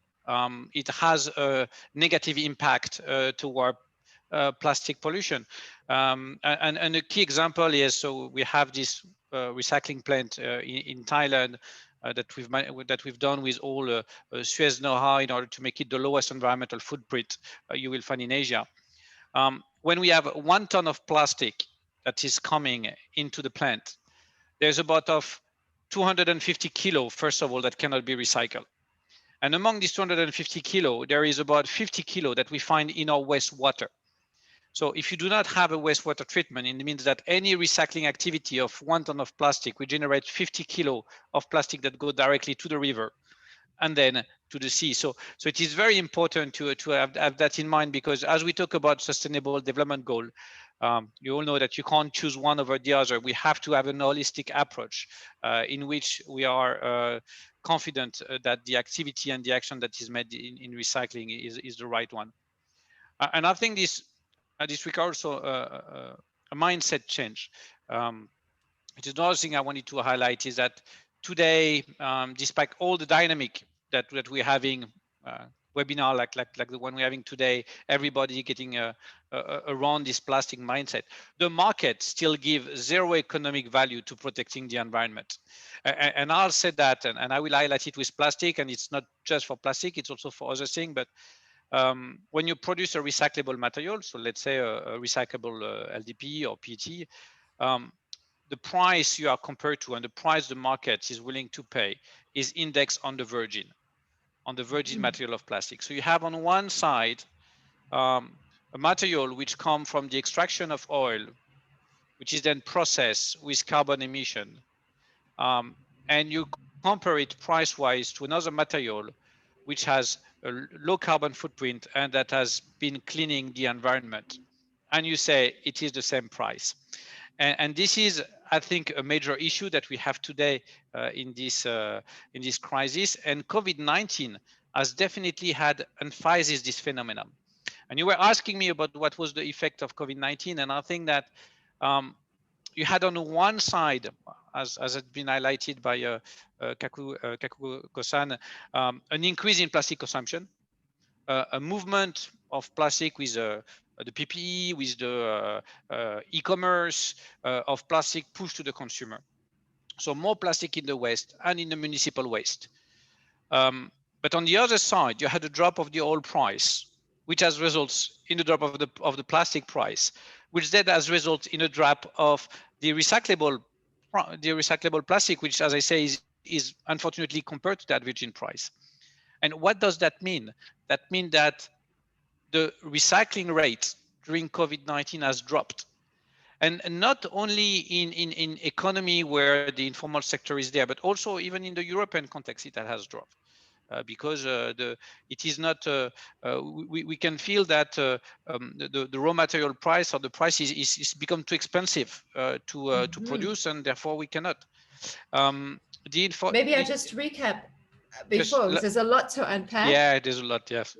it has a negative impact toward plastic pollution. And a key example is, so we have this recycling plant in Thailand that we've done with all Suez know-how in order to make it the lowest environmental footprint you will find in Asia. When we have 1 ton of plastic that is coming into the plant, there's about 250 kilo, first of all, that cannot be recycled. And among these 250 kilo, there is about 50 kilo that we find in our wastewater. So if you do not have a wastewater treatment, it means that any recycling activity of 1 ton of plastic will generate 50 kilo of plastic that go directly to the river. and then to the sea. So it is very important to have that in mind, because as we talk about sustainable development goal, you all know that you can't choose one over the other. We have to have an holistic approach in which we are confident that the activity and the action that is made in recycling is the right one. And I think this requires also a mindset change. It is another thing I wanted to highlight is that today, despite all the dynamic that we're having, webinar like the one we're having today, everybody getting around this plastic mindset, the market still give zero economic value to protecting the environment. And I'll say that, and I will highlight it with plastic, and it's not just for plastic, it's also for other things. But when you produce a recyclable material, so let's say a recyclable LDP or PET, the price you are compared to and the price the market is willing to pay is indexed on the virgin material of plastic. So you have on one side a material which comes from the extraction of oil, which is then processed with carbon emission, and you compare it price-wise to another material which has a low carbon footprint and that has been cleaning the environment, and you say it is the same price. And this is, I think, a major issue that we have today in this crisis. And COVID-19 has definitely had emphasized this phenomenon. And you were asking me about what was the effect of COVID-19, and I think that you had on one side, as has been highlighted by Kaku-san, an increase in plastic consumption, a movement of plastic with the PPE, with the e-commerce of plastic pushed to the consumer. So more plastic in the waste and in the municipal waste. But on the other side, you had a drop of the oil price, which has results in the drop of the plastic price, which then has results in a drop of the recyclable plastic, which, as I say, is unfortunately compared to that virgin price. And what does that mean? That means that the recycling rate during COVID-19 has dropped. And not only in economy where the informal sector is there, but also even in the European context, it has dropped. Because it is not, we can feel that the raw material price or the price is become too expensive to produce, and therefore we cannot. Maybe I just recap before, because there's a lot to unpack. Yeah, there's a lot, yes.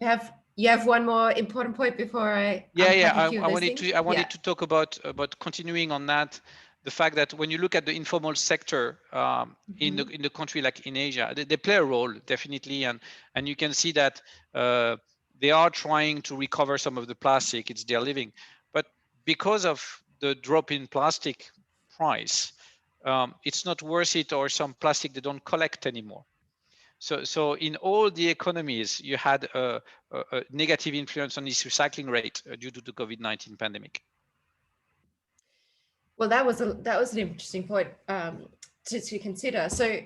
You have one more important point before I I wanted to talk about continuing on that, the fact that when you look at the informal sector in the country like in Asia, they play a role definitely, and you can see that they are trying to recover some of the plastic. It's their living, but because of the drop in plastic price, it's not worth it, or some plastic they don't collect anymore. So in all the economies, you had a negative influence on this recycling rate due to the COVID-19 pandemic. Well, that was an interesting point to consider. So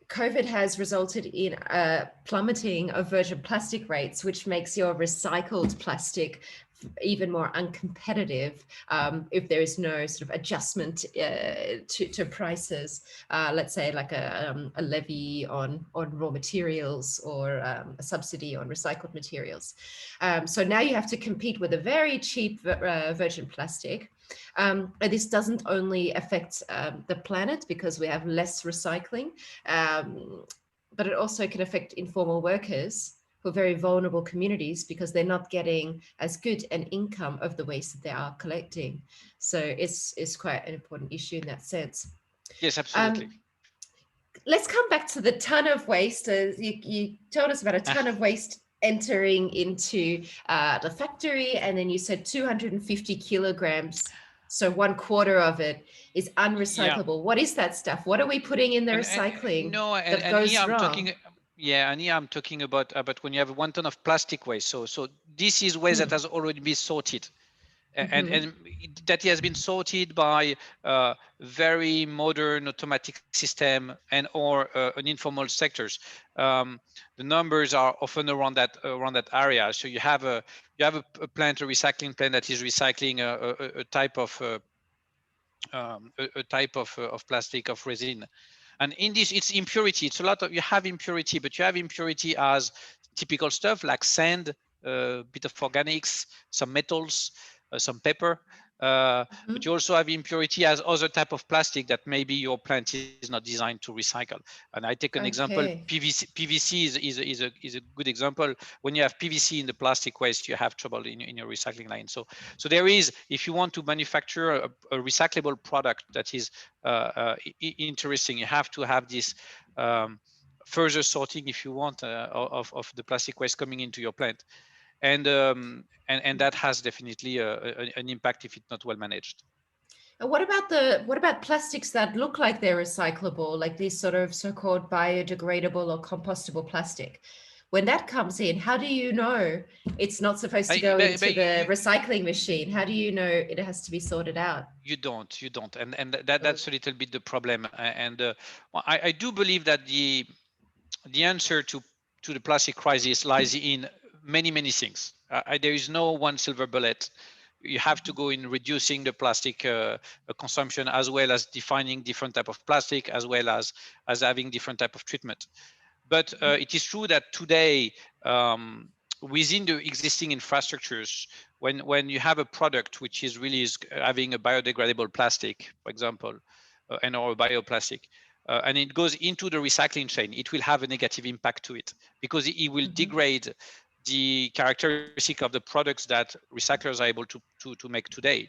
COVID has resulted in a plummeting of virgin plastic rates, which makes your recycled plastic even more uncompetitive if there is no sort of adjustment to prices, let's say like a levy on raw materials or a subsidy on recycled materials. So now you have to compete with a very cheap virgin plastic. And this doesn't only affect the planet because we have less recycling, but it also can affect informal workers who are very vulnerable communities because they're not getting as good an income of the waste that they are collecting. So it's quite an important issue in that sense. Yes, absolutely. Let's come back to the ton of waste. You told us about a ton of waste entering into the factory, and then you said 250 kilograms. So 1/4 of it is unrecyclable. What is that stuff? What are we putting in the recycling that goes wrong? And here I'm talking about when you have 1 ton of plastic waste. So this is waste that has already been sorted. And that has been sorted by very modern automatic system and or an informal sectors. The numbers are often around that area. So you have a plant, a recycling plant that is recycling a type of plastic, of resin. And in this, it's impurity. It's a lot of, you have impurity, but you have impurity as typical stuff like sand, a bit of organics, some metals, some pepper. But you also have impurity as other type of plastic that maybe your plant is not designed to recycle. And I take an example, PVC is a good example. When you have PVC in the plastic waste, you have trouble in your recycling line. So there is, if you want to manufacture a recyclable product that is interesting, you have to have this further sorting, if you want, of the plastic waste coming into your plant. And that has definitely an impact if it's not well managed. And what about plastics that look like they're recyclable, like these sort of so-called biodegradable or compostable plastic? When that comes in, how do you know it's not supposed to go into the recycling machine? How do you know it has to be sorted out? You don't, and that's a little bit the problem. And I do believe that the answer to the plastic crisis lies in many things. There is no one silver bullet. You have to go in reducing the plastic consumption, as well as defining different type of plastic, as well as having different type of treatment. But it is true that today, within the existing infrastructures, when you have a product which is really having a biodegradable plastic, for example, and or a bioplastic, and it goes into the recycling chain, it will have a negative impact to it, because it will degrade the characteristic of the products that recyclers are able to make today,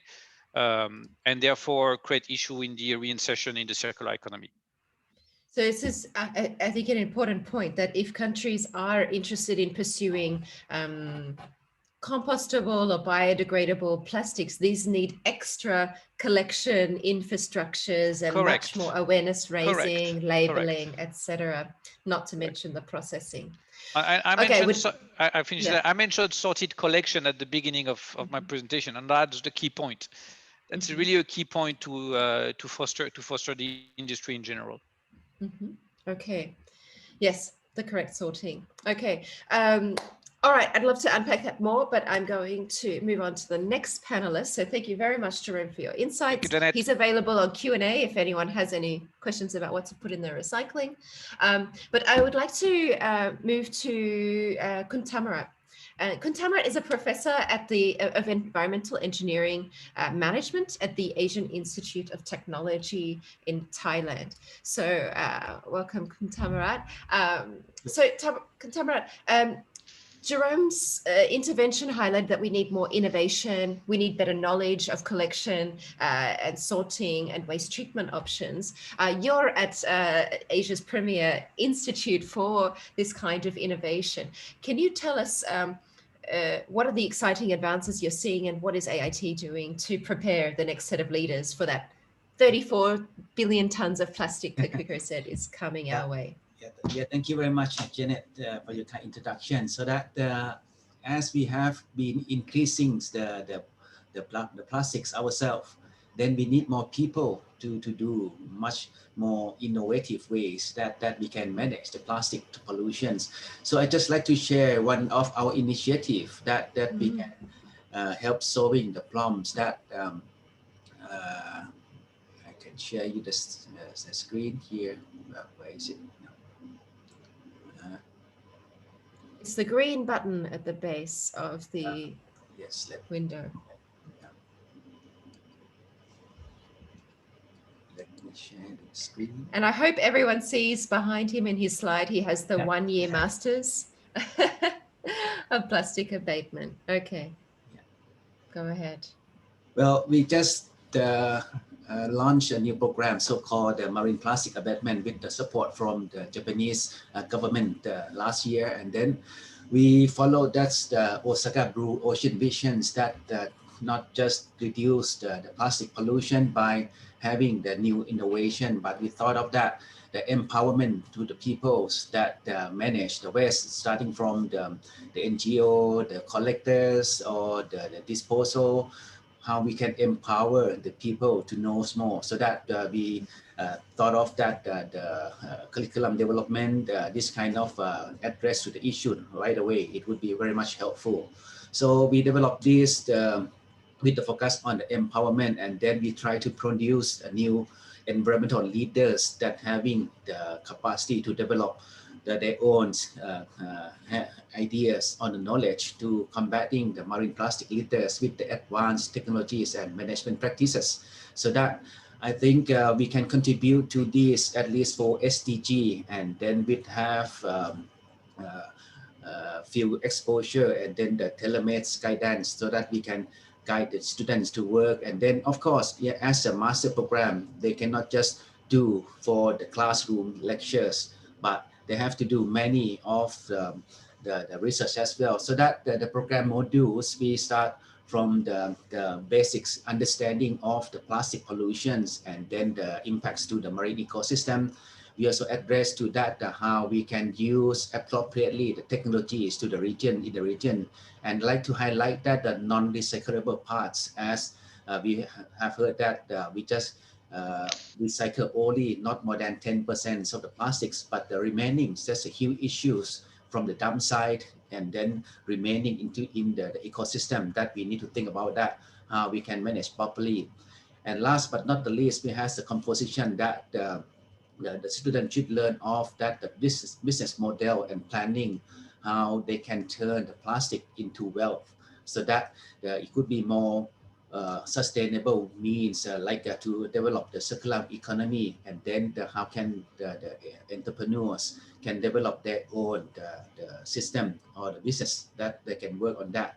and therefore create issue in the reinsertion in the circular economy. So this is, I think, an important point, that if countries are interested in pursuing compostable or biodegradable plastics, these need extra collection infrastructures and much more awareness raising, labeling, etc. Not to mention the processing. I finished that. I mentioned sorted collection at the beginning of my presentation, and that's the key point. That's really a key point to foster the industry in general. Okay. Yes, the correct sorting. Okay. All right, I'd love to unpack that more, but I'm going to move on to the next panelist. So thank you very much, Jerome, for your insights. He's available on Q&A if anyone has any questions about what to put in their recycling. But I would like to move to Kuntamarat. Kuntamarat is a professor at of environmental engineering management at the Asian Institute of Technology in Thailand. So welcome, Kuntamarat. Kuntamarat, Jerome's intervention highlighted that we need more innovation, we need better knowledge of collection and sorting and waste treatment options. You're at Asia's premier institute for this kind of innovation. Can you tell us what are the exciting advances you're seeing, and what is AIT doing to prepare the next set of leaders for that 34 billion tons of plastic that Kuko said is coming our way? Yeah, thank you very much, Janet, for your kind introduction. So that as we have been increasing the plastics ourselves, then we need more people to do much more innovative ways that we can manage the plastic pollutions. So I just like to share one of our initiative that we can help solving the problems that I can share you the screen here. Where is it? It's the green button at the base of the window. Let me share the screen. And I hope everyone sees behind him in his slide, he has the 1-year masters of plastic abatement. Okay, go ahead. Well, we just launched a new program so-called Marine Plastic Abatement with the support from the Japanese government last year. And then we followed that's the Osaka Blue Ocean visions that not just reduce the plastic pollution by having the new innovation, but we thought of that the empowerment to the peoples that manage the waste, starting from the NGO, the collectors, or the disposal, how we can empower the people to know more. So that we thought of that the curriculum development, this kind of address to the issue right away, it would be very much helpful. So we developed this with the focus on the empowerment, and then we try to produce a new environmental leaders that having the capacity to develop their own ideas on the knowledge to combating the marine plastic litters with the advanced technologies and management practices. So that I think we can contribute to this at least for SDG, and then we have field exposure and then the tailor-made guidance so that we can guide the students to work. And then of course, yeah, as a master program, they cannot just do for the classroom lectures, but they have to do many of the research as well. So that the program modules, we start from the basics understanding of the plastic pollutions and then the impacts to the marine ecosystem. We also address to that how we can use appropriately the technologies to the region, in the region, and like to highlight that the non-recyclable parts, as we have heard that we just recycle only not more than 10% of the plastics, but the remaining, that's a huge issues from the dump side and then remaining in the ecosystem that we need to think about that, how we can manage properly. And last but not the least, we have the composition that the student should learn of that the business model and planning, how they can turn the plastic into wealth, so that it could be more sustainable means to develop the circular economy, and then how can the entrepreneurs can develop their own the system or the business that they can work on that.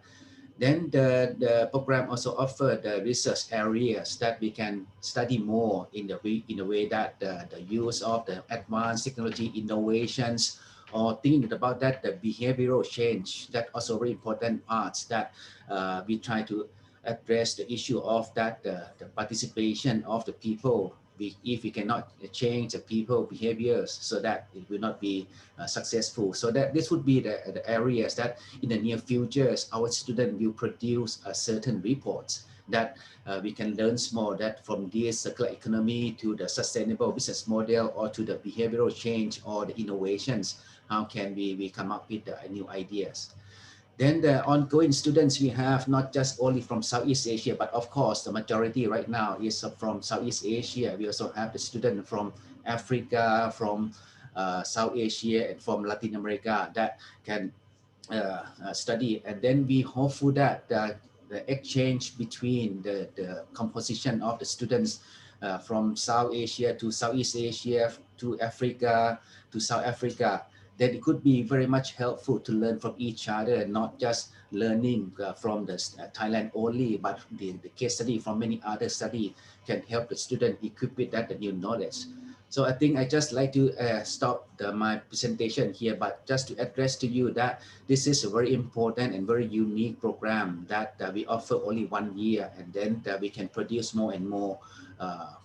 Then the program also offer the research areas that we can study more in a way that the use of the advanced technology innovations, or thinking about that the behavioral change, that also very important parts that we try to address the issue of that the participation of the people. If we cannot change the people behaviors, so that it will not be successful. So that this would be the areas that in the near futures our student will produce a certain reports that we can learn more that from this circular economy to the sustainable business model, or to the behavioral change or the innovations, how can we come up with new ideas. Then the ongoing students we have not just only from Southeast Asia, but of course the majority right now is from Southeast Asia. We also have the student from Africa, from South Asia, and from Latin America that can study. And then we hopeful that the exchange between the composition of the students from South Asia to Southeast Asia to Africa to South Africa, that it could be very much helpful to learn from each other, and not just learning from the Thailand only, but the case study from many other study can help the student equip with that the new knowledge. So I think I just like to stop my presentation here, but just to address to you that this is a very important and very unique program that we offer only 1 year, and then we can produce more and more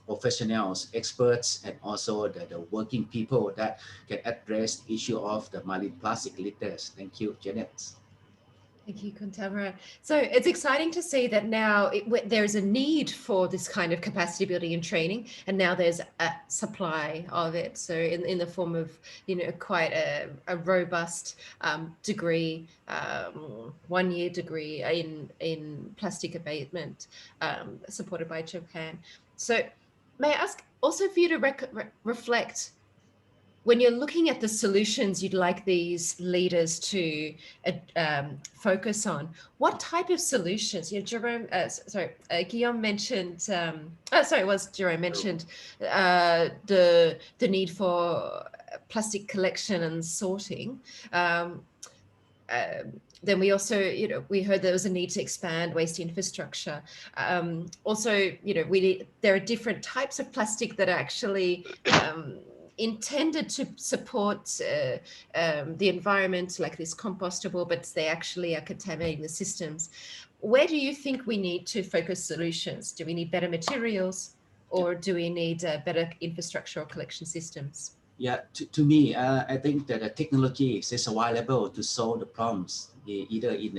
professionals, experts, and also the working people that can address the issue of the marine plastic litters. Thank you, Janet. Thank you, Kuntamara. So it's exciting to see that now there's a need for this kind of capacity building and training, and now there's a supply of it. So in the form of, quite a robust degree, 1 year degree in plastic abatement, supported by Japan. So may I ask also for you to reflect, when you're looking at the solutions you'd like these leaders to focus on, what type of solutions? Guillaume mentioned. Jerome mentioned the need for plastic collection and sorting. Then we also, we heard there was a need to expand waste infrastructure. Also, there are different types of plastic that are actually intended to support the environment, like this compostable, but they actually are contaminating the systems. Where do you think we need to focus solutions? Do we need better materials, or do we need better infrastructure or collection systems? Yeah, to me, I think that the technology is available to solve the problems, either in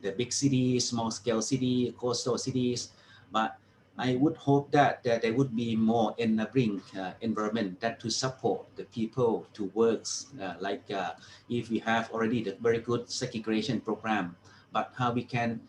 the big cities, small scale city, coastal cities, but I would hope that there would be more enabling environment that to support the people to work, if we have already the very good segregation program, but how we can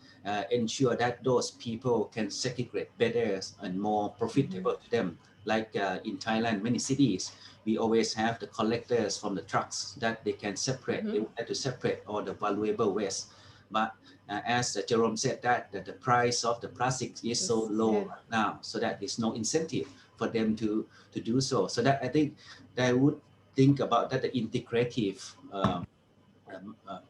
ensure that those people can segregate better and more profitable to them. like in Thailand, many cities, we always have the collectors from the trucks that they can separate. They have to separate all the valuable waste. But as Jerome said, that the price of the plastic is so low now, so that there's no incentive for them to do so. So that I think they would think about that the integrative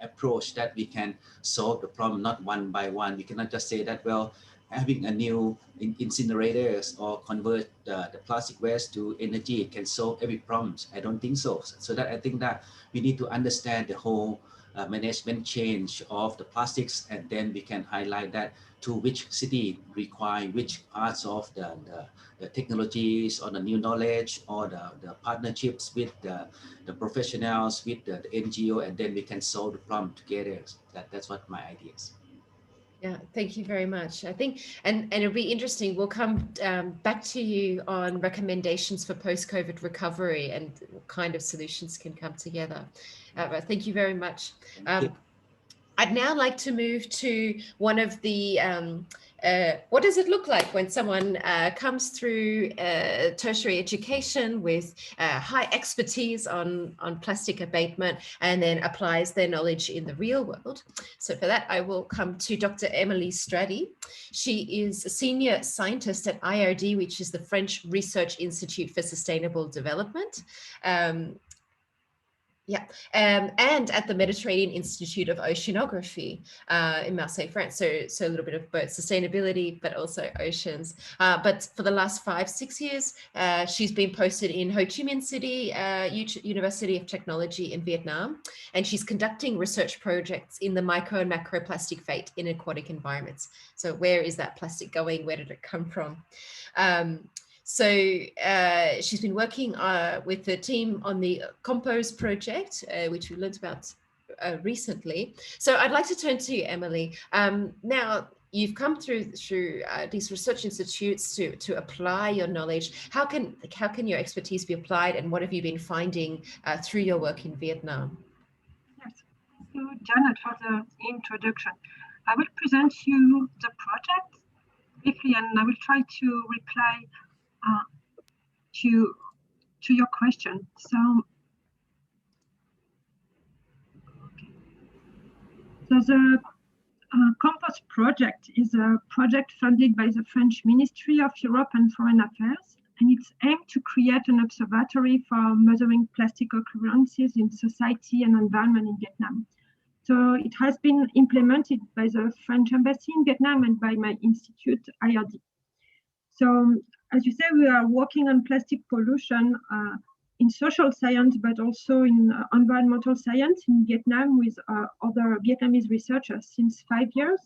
approach, that we can solve the problem not one by one. We cannot just say that, well, having a new incinerators or convert the plastic waste to energy can solve every problem. I don't think so. So that I think that we need to understand the whole management change of the plastics, and then we can highlight that to which city require which parts of the technologies or the new knowledge or the partnerships with the professionals, with the NGO, and then we can solve the problem together. That's what my idea is. Yeah, thank you very much. I think, and it'll be interesting. We'll come back to you on recommendations for post-COVID recovery and what kind of solutions can come together. But thank you very much. I'd now like to move to one of the, what does it look like when someone comes through tertiary education with high expertise on plastic abatement and then applies their knowledge in the real world? So for that, I will come to Dr. Emily Stradi. She is a senior scientist at IRD, which is the French Research Institute for Sustainable Development. And at the Mediterranean Institute of Oceanography in Marseille, France. So a little bit of both sustainability, but also oceans. But for the last 5-6 years, she's been posted in Ho Chi Minh City, University of Technology in Vietnam, and she's conducting research projects in the micro and macroplastic fate in aquatic environments. So where is that plastic going? Where did it come from? So she's been working with the team on the Compose project, which we learned about recently. So I'd like to turn to you, Emily. Now, you've come through these research institutes to apply your knowledge. How can your expertise be applied, and what have you been finding through your work in Vietnam? Yes, thank you, Janet, for the introduction. I will present you the project briefly, and I will try to reply to your question. So the Compass project is a project funded by the French Ministry of Europe and Foreign Affairs, and it's aimed to create an observatory for measuring plastic occurrences in society and environment in Vietnam. So it has been implemented by the French Embassy in Vietnam and by my institute, IRD. So as you say, we are working on plastic pollution in social science, but also in environmental science in Vietnam with other Vietnamese researchers since 5 years.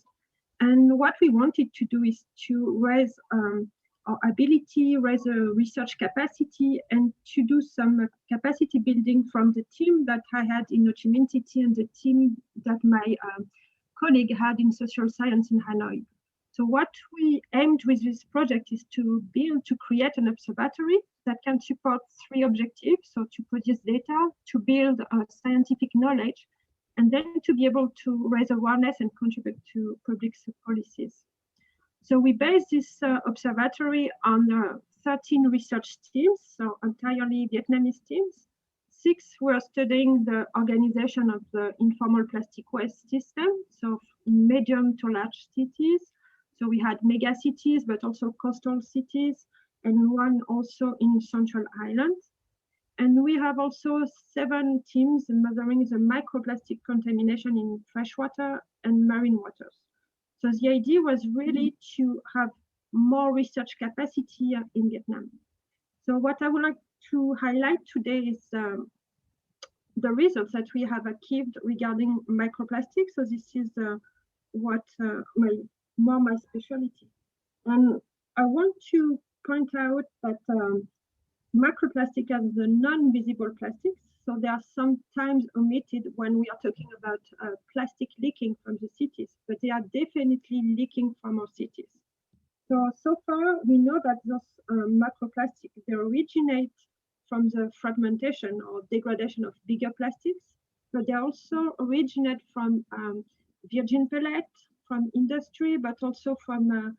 And what we wanted to do is to raise our ability, raise a research capacity, and to do some capacity building from the team that I had in Ho Chi Minh City and the team that my colleague had in social science in Hanoi. So what we aimed with this project is to create an observatory that can support 3 objectives. So to produce data, to build scientific knowledge, and then to be able to raise awareness and contribute to public policies. So we base this observatory on 13 research teams, so entirely Vietnamese teams. 6 were studying the organization of the informal plastic waste system, so in medium to large cities. So we had mega cities, but also coastal cities, and 1 also in Central Island. And we have also 7 teams measuring the microplastic contamination in freshwater and marine waters. So the idea was really to have more research capacity in Vietnam. So what I would like to highlight today is the results that we have achieved regarding microplastics. So this is what my specialty. And I want to point out that microplastic are the non-visible plastics. So they are sometimes omitted when we are talking about plastic leaking from the cities, but they are definitely leaking from our cities. So far, we know that those microplastics, they originate from the fragmentation or degradation of bigger plastics, but they also originate from virgin pellet, from industry, but also from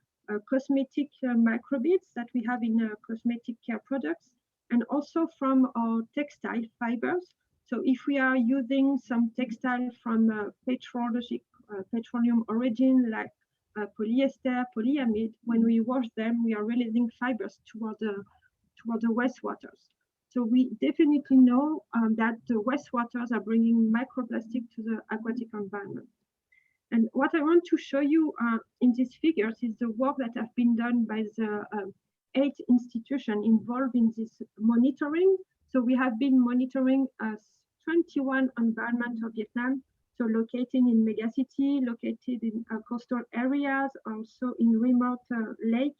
cosmetic microbeads that we have in cosmetic care products, and also from our textile fibers. So if we are using some textile from petroleum origin, like polyester, polyamide, when we wash them, we are releasing fibers toward the wastewaters. So we definitely know that the wastewaters are bringing microplastic to the aquatic environment. And what I want to show you in these figures is the work that have been done by the 8 institutions involved in this monitoring. So we have been monitoring 21 environments of Vietnam, so located in megacity, located in coastal areas, also in remote lake.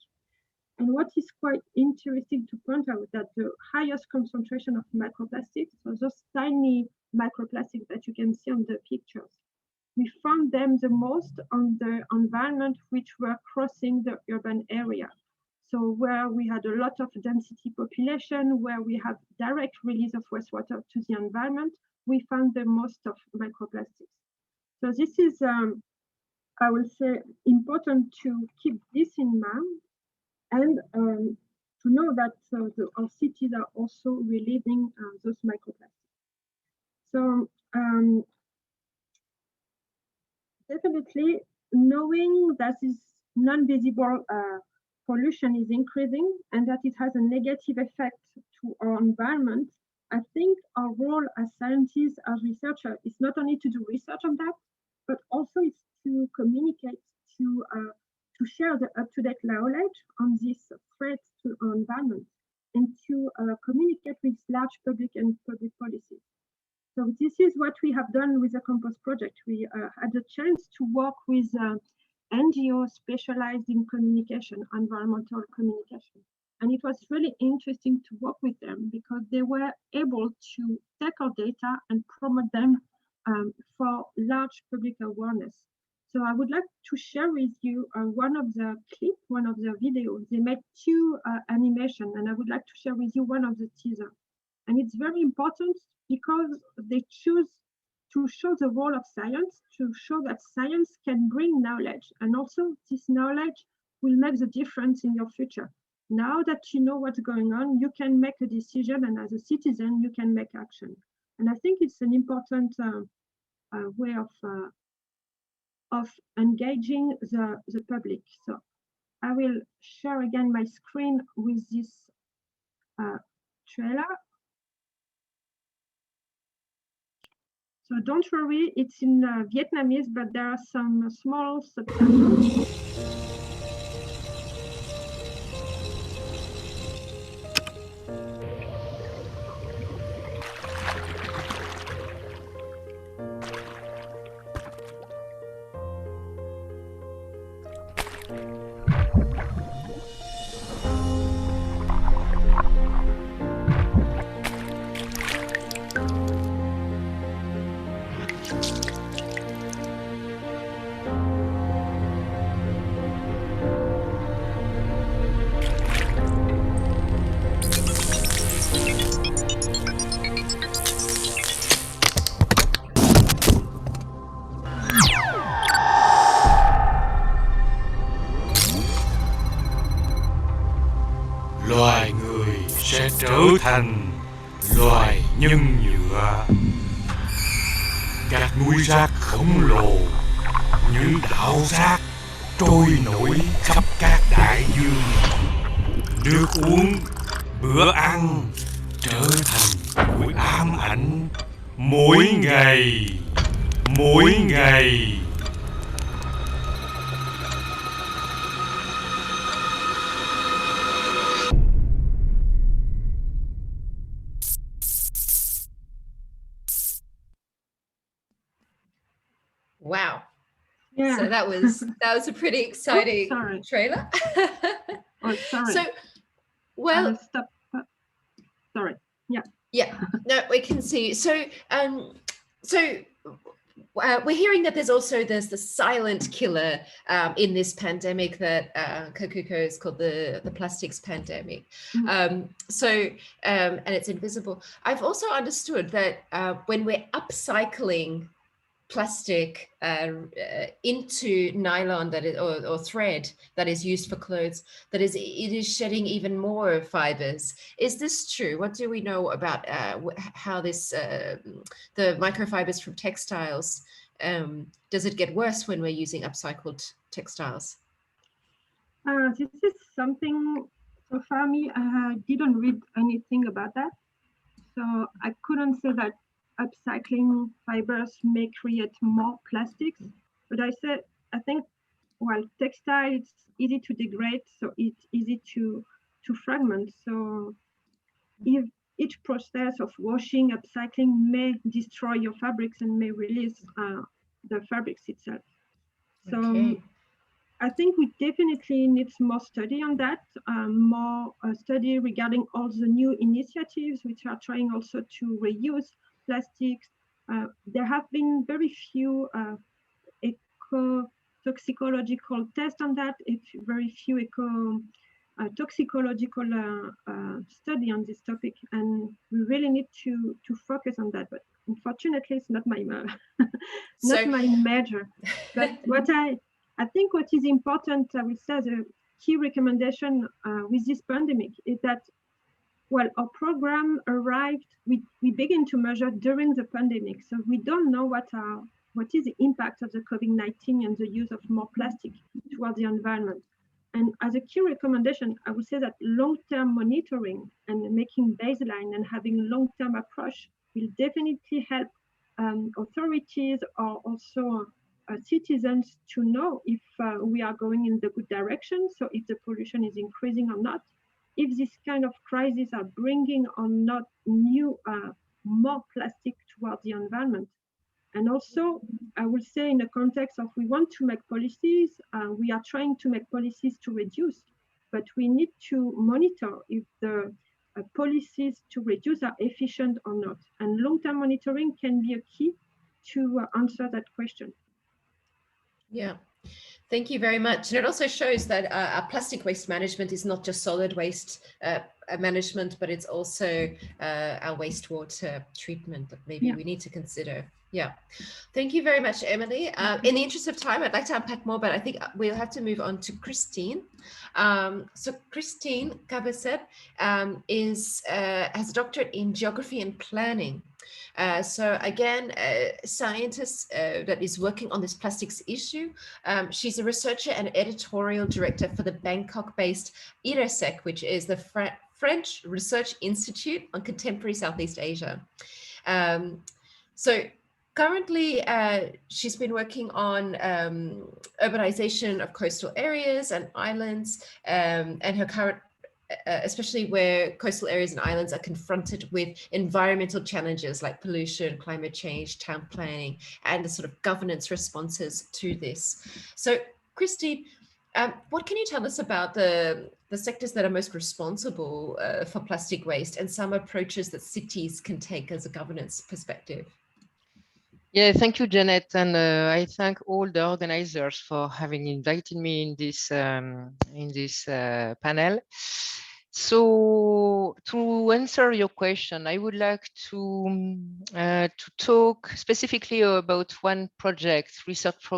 And what is quite interesting to point out that the highest concentration of microplastics, so those tiny microplastics that you can see on the pictures, we found them the most on the environment which were crossing the urban area. So where we had a lot of density population, where we have direct release of wastewater to the environment, we found the most of microplastics. So this is, I will say, important to keep this in mind, and to know that our cities are also releasing those microplastics. So definitely knowing that this non-visible pollution is increasing and that it has a negative effect to our environment, I think our role as scientists, as researchers, is not only to do research on that, but also it's to communicate, to share the up-to-date knowledge on this threat to our environment, and to communicate with large public and public policies. So this is what we have done with the Compost project. We had a chance to work with NGOs specialized in communication, environmental communication. And it was really interesting to work with them because they were able to take our data and promote them for large public awareness. So I would like to share with you one of the clips, one of the videos. They made 2 animations, and I would like to share with you one of the teasers. And it's very important because they choose to show the role of science, to show that science can bring knowledge, and also this knowledge will make the difference in your future. Now that you know what's going on, you can make a decision, and as a citizen, you can make action. And I think it's an important way of engaging the public. So I will share again my screen with this trailer. So don't worry, it's in Vietnamese, but there are some small subtitles. Loài người sẽ trở thành loài nhân nhựa. Các núi rác khổng lồ, những đảo rác trôi nổi khắp các đại dương. Nước uống, bữa ăn trở thành nỗi ám ảnh mỗi ngày, mỗi ngày. Wow. Yeah. So that was a pretty exciting trailer. Oh, sorry. So, well, stop. Sorry. Yeah. Yeah. No, we can see. So, we're hearing that there's the silent killer in this pandemic that Kakuko is called the plastics pandemic. Mm-hmm. And it's invisible. I've also understood that when we're upcycling plastic into nylon that is, or thread that is used for clothes, it is shedding even more fibers. Is this true? What do we know about how this the microfibers from textiles, does it get worse when we're using upcycled textiles? This is something, so for me, I didn't read anything about that. So I couldn't say that upcycling fibers may create more plastics, but I think, well, textile, it's easy to degrade, so it's easy to fragment. So if each process of washing, upcycling may destroy your fabrics and may release the fabrics itself. So Okay. I think we definitely need more study on that, more study regarding all the new initiatives which are trying also to reuse plastics. There have been very few eco-toxicological tests on that, very few toxicological study on this topic, and we really need to focus on that. But unfortunately, it's not my my major. But I think what is important, I would say, the key recommendation with this pandemic is that, well, our program arrived, we begin to measure during the pandemic. So we don't know what is the impact of the COVID-19 and the use of more plastic towards the environment. And as a key recommendation, I would say that long-term monitoring and making baseline and having a long-term approach will definitely help authorities or also citizens to know if we are going in the good direction, so if the pollution is increasing or not, if this kind of crises are bringing or not new, more plastic towards the environment. And also, I would say in the context of we want to make policies, we are trying to make policies to reduce, but we need to monitor if the policies to reduce are efficient or not. And long-term monitoring can be a key to answer that question. Yeah, thank you very much. And it also shows that our plastic waste management is not just solid waste management, but it's also our wastewater treatment that maybe we need to consider. Yeah, thank you very much, Emily. In the interest of time, I'd like to unpack more, but I think we'll have to move on to Christine. So Christine Cabezet has a doctorate in geography and planning. So again, scientist that is working on this plastics issue. She's a researcher and editorial director for the Bangkok-based ESCAP, which is the French Research Institute on Contemporary Southeast Asia. So currently, she's been working on urbanization of coastal areas and islands, and her current especially where coastal areas and islands are confronted with environmental challenges like pollution, climate change, town planning, and the sort of governance responses to this. So, Christine, what can you tell us about the sectors that are most responsible for plastic waste and some approaches that cities can take as a governance perspective? Yeah, thank you, Janet, and I thank all the organizers for having invited me in this panel. So, to answer your question, I would like to talk specifically about one research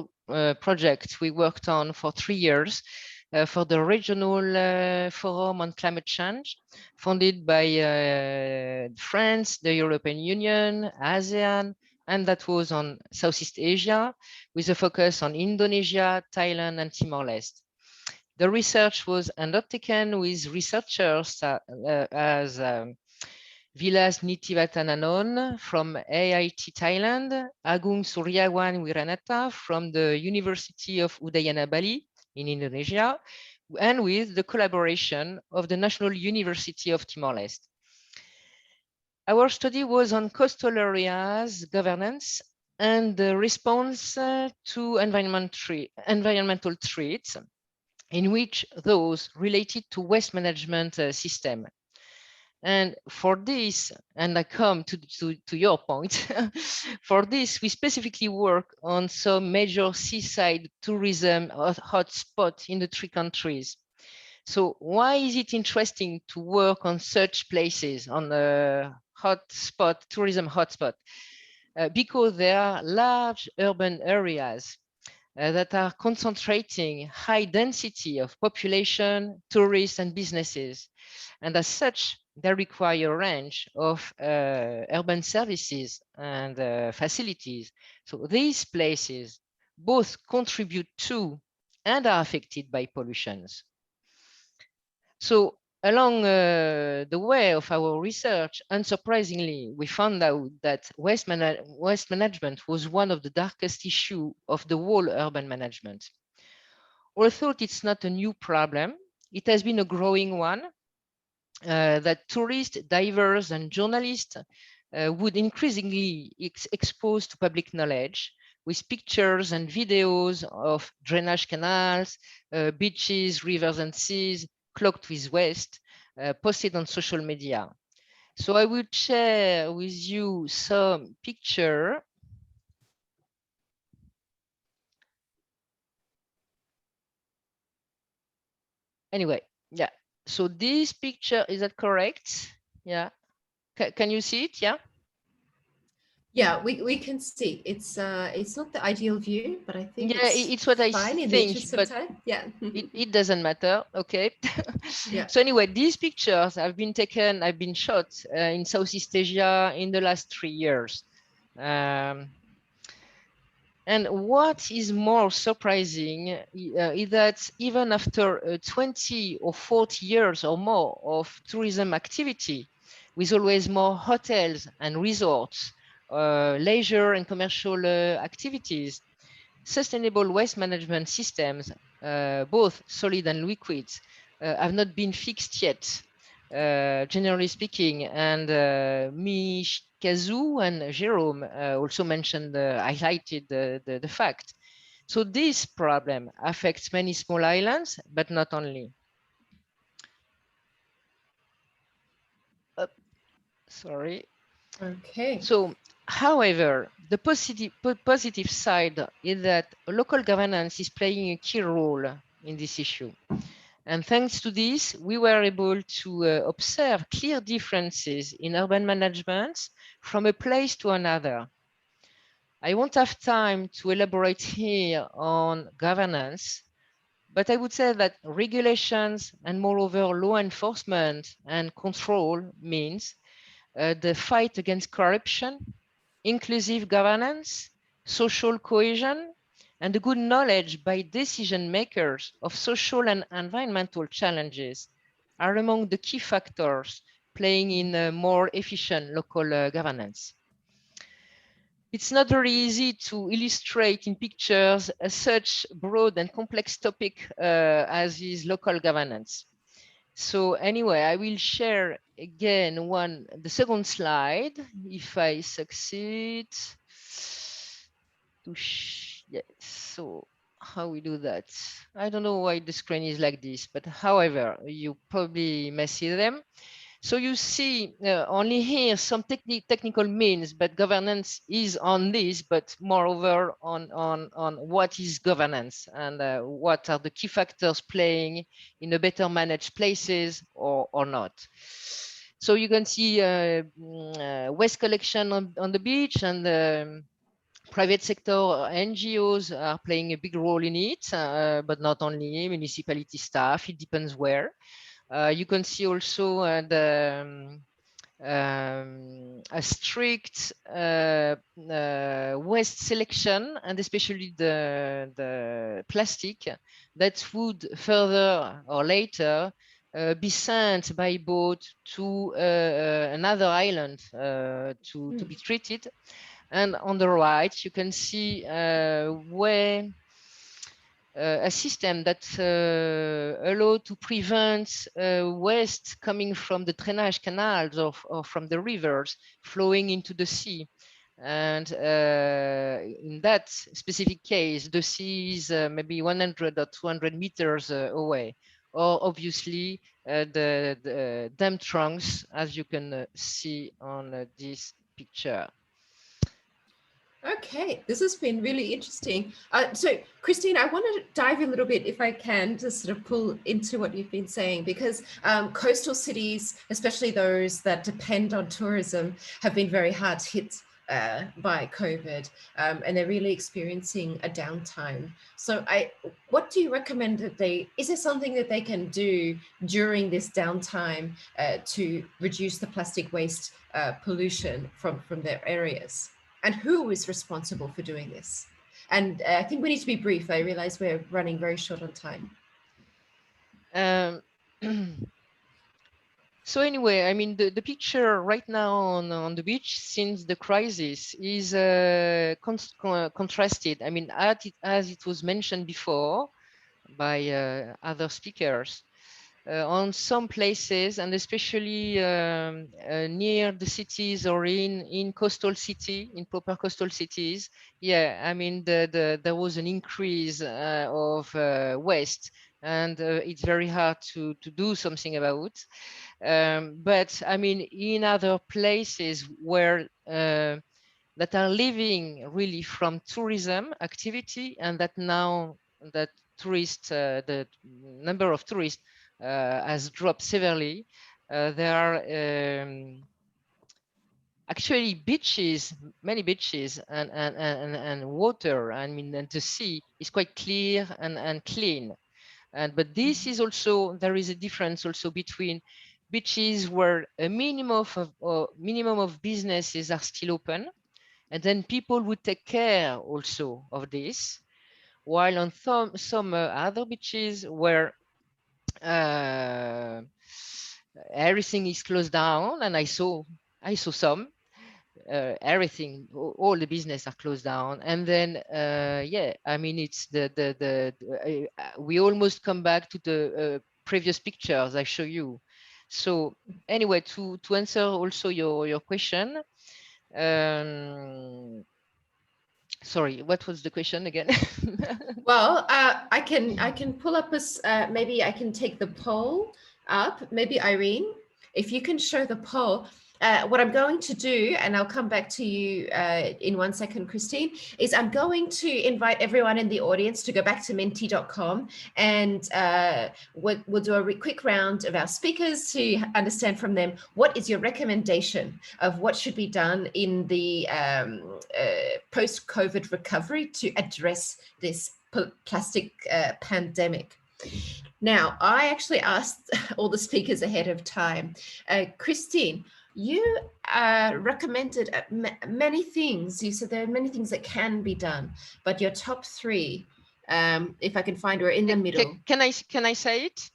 project we worked on for 3 years for the Regional Forum on Climate Change, funded by France, the European Union, ASEAN, and that was on Southeast Asia, with a focus on Indonesia, Thailand, and Timor-Leste. The research was undertaken with researchers as Vilas Nitivatananon from AIT Thailand, Agung Suryawan Wiranata from the University of Udayana Bali in Indonesia, and with the collaboration of the National University of Timor-Leste. Our study was on coastal areas governance and the response to environmental threats, in which those related to waste management system. And for this, and I come to your point, for this, we specifically work on some major seaside tourism hotspots in the 3 countries. So why is it interesting to work on such places, on a tourism hotspot? because there are large urban areas that are concentrating high density of population, tourists, and businesses. And as such, they require a range of urban services and facilities. So these places both contribute to and are affected by pollutions. So along the way of our research, unsurprisingly, we found out that waste management was one of the darkest issues of the whole urban management. Although it's not a new problem, it has been a growing one that tourists, divers, and journalists would increasingly expose to public knowledge with pictures and videos of drainage canals, beaches, rivers, and seas clogged with waste posted on social media. So I will share with you some picture. Anyway, yeah. So this picture, is that correct? Yeah. Can you see it? Yeah. Yeah, we can see it's not the ideal view, but I think it's what I fine in think, the interest but of time. Yeah, it doesn't matter. Okay. Yeah. So anyway, these pictures have been taken, I've been shot in Southeast Asia in the last 3 years. And what is more surprising is that even after 20 or 40 years or more of tourism activity, with always more hotels and resorts, leisure and commercial activities, sustainable waste management systems, both solid and liquid, have not been fixed yet. Generally speaking, and Kazu and Jerome also mentioned, highlighted the fact. So this problem affects many small islands, but not only. Sorry. Okay. So, however, the positive side is that local governance is playing a key role in this issue. And thanks to this, we were able to observe clear differences in urban management from a place to another. I won't have time to elaborate here on governance, but I would say that regulations and moreover law enforcement and control means the fight against corruption, inclusive governance, social cohesion, and the good knowledge by decision makers of social and environmental challenges are among the key factors playing in a more efficient local governance. It's not very easy to illustrate in pictures such broad and complex topic as is local governance. So anyway, I will share again the second slide, if I succeed. Yes, so how we do that? I don't know why the screen is like this, but however, you probably may see them. So you see only here some technical means, but governance is on this, but moreover on what is governance and what are the key factors playing in a better managed places or not. So you can see waste collection on the beach, and private sector NGOs are playing a big role in it, but not only municipality staff, it depends where. You can see also a strict waste selection, and especially the plastic that would further or later be sent by boat to another island to be treated. And on the right, you can see where a system that allow to prevent waste coming from the drainage canals or from the rivers flowing into the sea. And in that specific case, the sea is maybe 100 or 200 meters away. Or obviously the dam trunks, as you can see on this picture. Okay, this has been really interesting. So, Christine, I want to dive a little bit, if I can, to sort of pull into what you've been saying, because coastal cities, especially those that depend on tourism, have been very hard hit by COVID, and they're really experiencing a downtime. So what do you recommend that is there something that they can do during this downtime to reduce the plastic waste pollution from their areas? And who is responsible for doing this? And I think we need to be brief. I realize we're running very short on time. So anyway, I mean, the picture right now on the beach since the crisis is contrasted. I mean, as it was mentioned before by other speakers, on some places, and especially near the cities or in proper coastal cities, yeah, I mean, there was an increase of waste, and it's very hard to do something about. But I mean, in other places where that are living really from tourism activity, and that now that the number of tourists has dropped severely. There are actually beaches, many beaches, and water. I mean, and the sea is quite clear and clean. But this is also, there is a difference also between beaches where a minimum of businesses are still open, and then people would take care also of this, while on some other beaches where everything is closed down, and I saw some everything, all the business are closed down, and then yeah, I mean, it's we almost come back to the previous pictures I show you. So anyway, to answer also your question, sorry, what was the question again? Well, I can pull up maybe I can take the poll up. Maybe Irene, if you can show the poll. What I'm going to do, and I'll come back to you in 1 second, Christine, is I'm going to invite everyone in the audience to go back to menti.com, and we'll do a quick round of our speakers to understand from them what is your recommendation of what should be done in the post-COVID recovery to address this plastic pandemic. Now, I actually asked all the speakers ahead of time. Christine, you recommended many things. You said there are many things that can be done, but your top three, if I can find, are in the middle. Can I say it?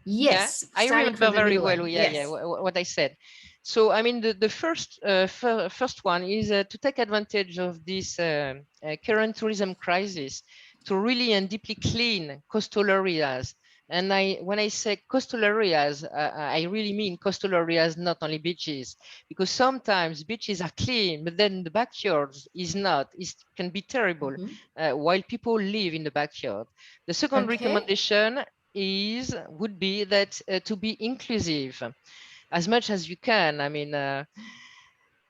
Yes, yeah? I remember very well. Yeah, yes. what I said. So I mean, the first one is to take advantage of this current tourism crisis to really and deeply clean coastal areas. And when I say coastal areas, I really mean coastal areas, not only beaches, because sometimes beaches are clean, but then the backyards is not. It can be terrible while people live in the backyard. The second recommendation would be that to be inclusive as much as you can. I mean,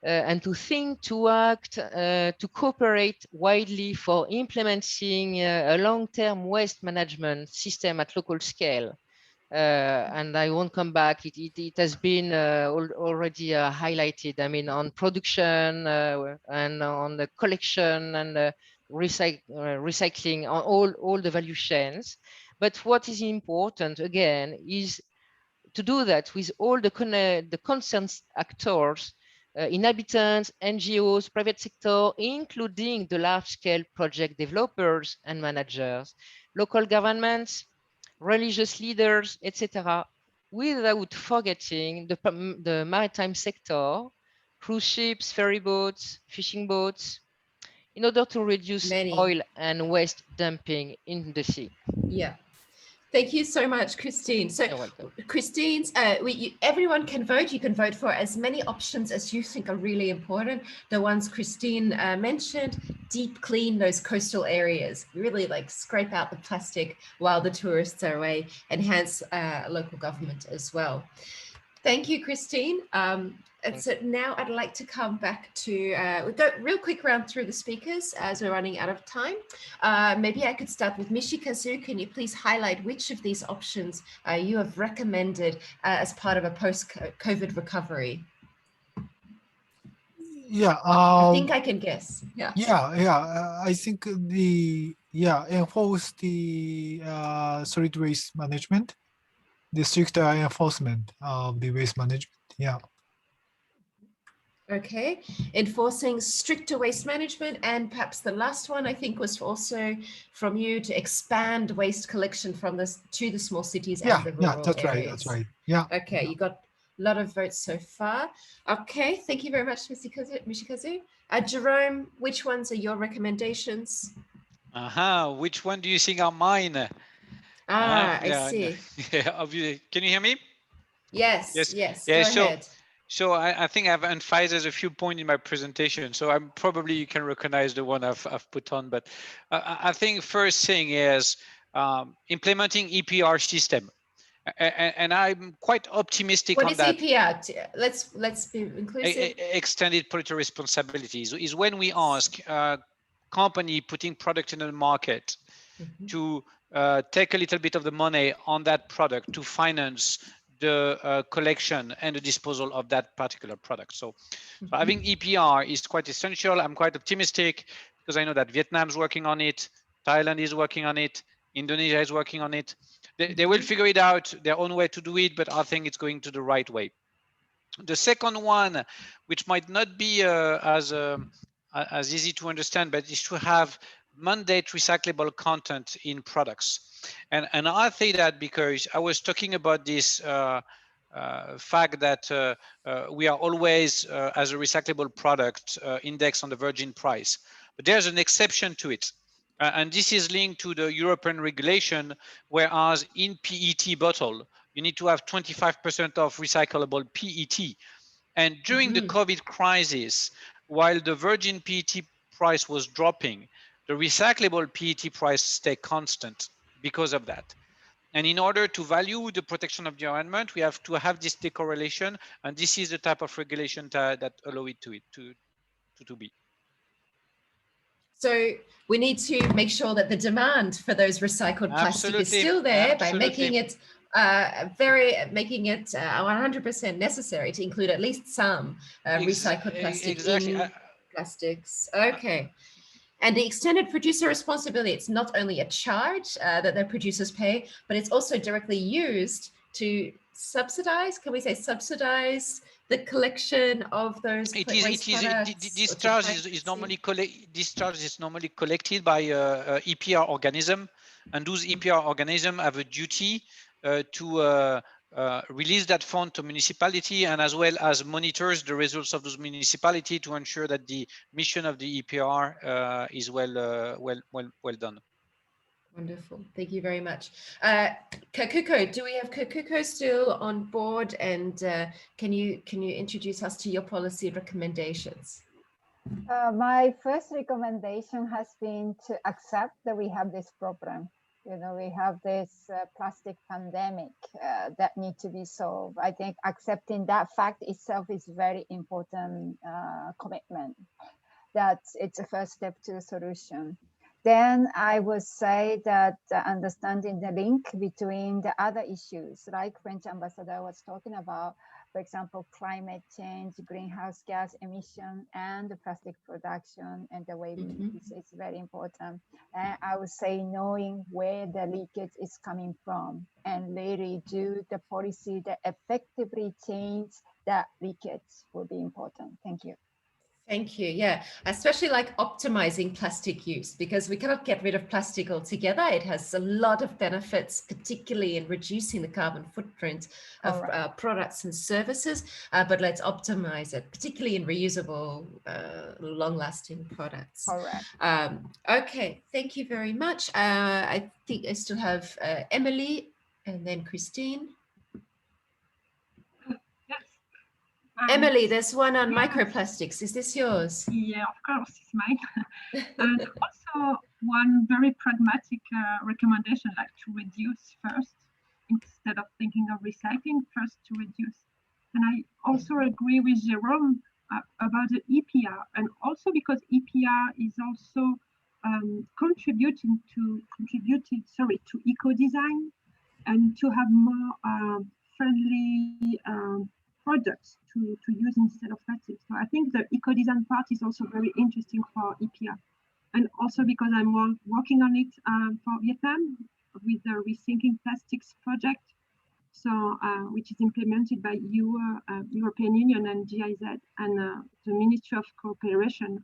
and to think, to act, to cooperate widely for implementing a long-term waste management system at local scale. And I won't come back. It has been already highlighted. I mean, on production and on the collection and recycling, on all the value chains. But what is important again is to do that with all the concerned actors, inhabitants, NGOs, private sector, including the large-scale project developers and managers, local governments, religious leaders, etc., without forgetting the maritime sector, cruise ships, ferry boats, fishing boats, in order to reduce oil and waste dumping in the sea. Yeah. Thank you so much, Christine. So Christine's, everyone can vote. You can vote for as many options as you think are really important. The ones Christine mentioned, deep clean those coastal areas, really like scrape out the plastic while the tourists are away, enhance local government as well. Thank you, Christine. And so now I'd like to come back to, we'll go real quick round through the speakers as we're running out of time. Maybe I could start with Michikazu. Can you please highlight which of these options you have recommended as part of a post-COVID recovery? Yeah. I think I can guess. Yeah. I think enforce the solid waste management, the stricter enforcement of the waste management. Yeah. Okay, enforcing stricter waste management, and perhaps the last one I think was also from you, to expand waste collection from this to the small cities and the rural That's right. areas. That's right. Yeah. Okay, you got a lot of votes so far. Okay, thank you very much, Mishikazu. Jerome, which ones are your recommendations? Which one do you think are mine? I see. Yeah, obviously. Can you hear me? Yes. Yeah, Go ahead. So I think I've emphasized a few points in my presentation. So I'm probably, you can recognize the one I've put on, but I think first thing is implementing EPR system. And I'm quite optimistic on that. What is EPR? Let's be inclusive. Extended polluter responsibilities is when we ask company putting product in the market to take a little bit of the money on that product to finance the collection and the disposal of that particular product. So having EPR is quite essential. I'm quite optimistic because I know that Vietnam's working on it, Thailand is working on it, Indonesia is working on it. They will figure it out their own way to do it, but I think it's going to the right way. The second one, which might not be as easy to understand, but is to have mandate recyclable content in products. And I say that because I was talking about this fact that we are always, as a recyclable product, indexed on the virgin price. But there's an exception to it. And this is linked to the European regulation, whereas in PET bottle, you need to have 25% of recyclable PET. And during the COVID crisis, while the virgin PET price was dropping, the recyclable PET price stayed constant because of that. And in order to value the protection of the environment, we have to have this decorrelation, and this is the type of regulation that allow it to be. So we need to make sure that the demand for those recycled plastic is still there by making it 100% necessary to include at least some recycled plastic in plastics. Okay. And the extended producer responsibility, it's not only a charge that the producers pay, but it's also directly used to subsidize, can we say subsidize the collection of those waste products? This charge is normally collected by EPR organism, and those EPR organism have a duty to release that fund to municipality, and as well as monitors the results of those municipality to ensure that the mission of the EPR is well done. Wonderful, thank you very much. Kakuko, do we have Kakuko still on board? And can you introduce us to your policy recommendations? My first recommendation has been to accept that we have this problem. You know, we have this plastic pandemic that need to be solved. I think accepting that fact itself is very important commitment. That it's a first step to a solution. Then I would say that understanding the link between the other issues, like French ambassador was talking about, for example, climate change, greenhouse gas emission, and the plastic production and the way we use is very important. And I would say knowing where the leakage is coming from and really do the policy that effectively change that leakage will be important. Thank you. Thank you. Yeah, especially like optimizing plastic use, because we cannot get rid of plastic altogether. It has a lot of benefits, particularly in reducing the carbon footprint of products and services, but let's optimize it, particularly in reusable, long-lasting products. Correct. Okay, thank you very much. I think I still have Emily and then Christine. Emily, there's one on microplastics. Is this yours? Yeah, of course, it's mine. And also one very pragmatic recommendation, like to reduce first, instead of thinking of recycling, first to reduce. And I also agree with Jerome about the EPR, and also because EPR is also contributing to eco-design and to have more friendly products to use instead of plastic. So I think the eco-design part is also very interesting for EPF. And also because I'm working on it for Vietnam with the Rethinking Plastics project, so which is implemented by European Union and GIZ and the Ministry of Cooperation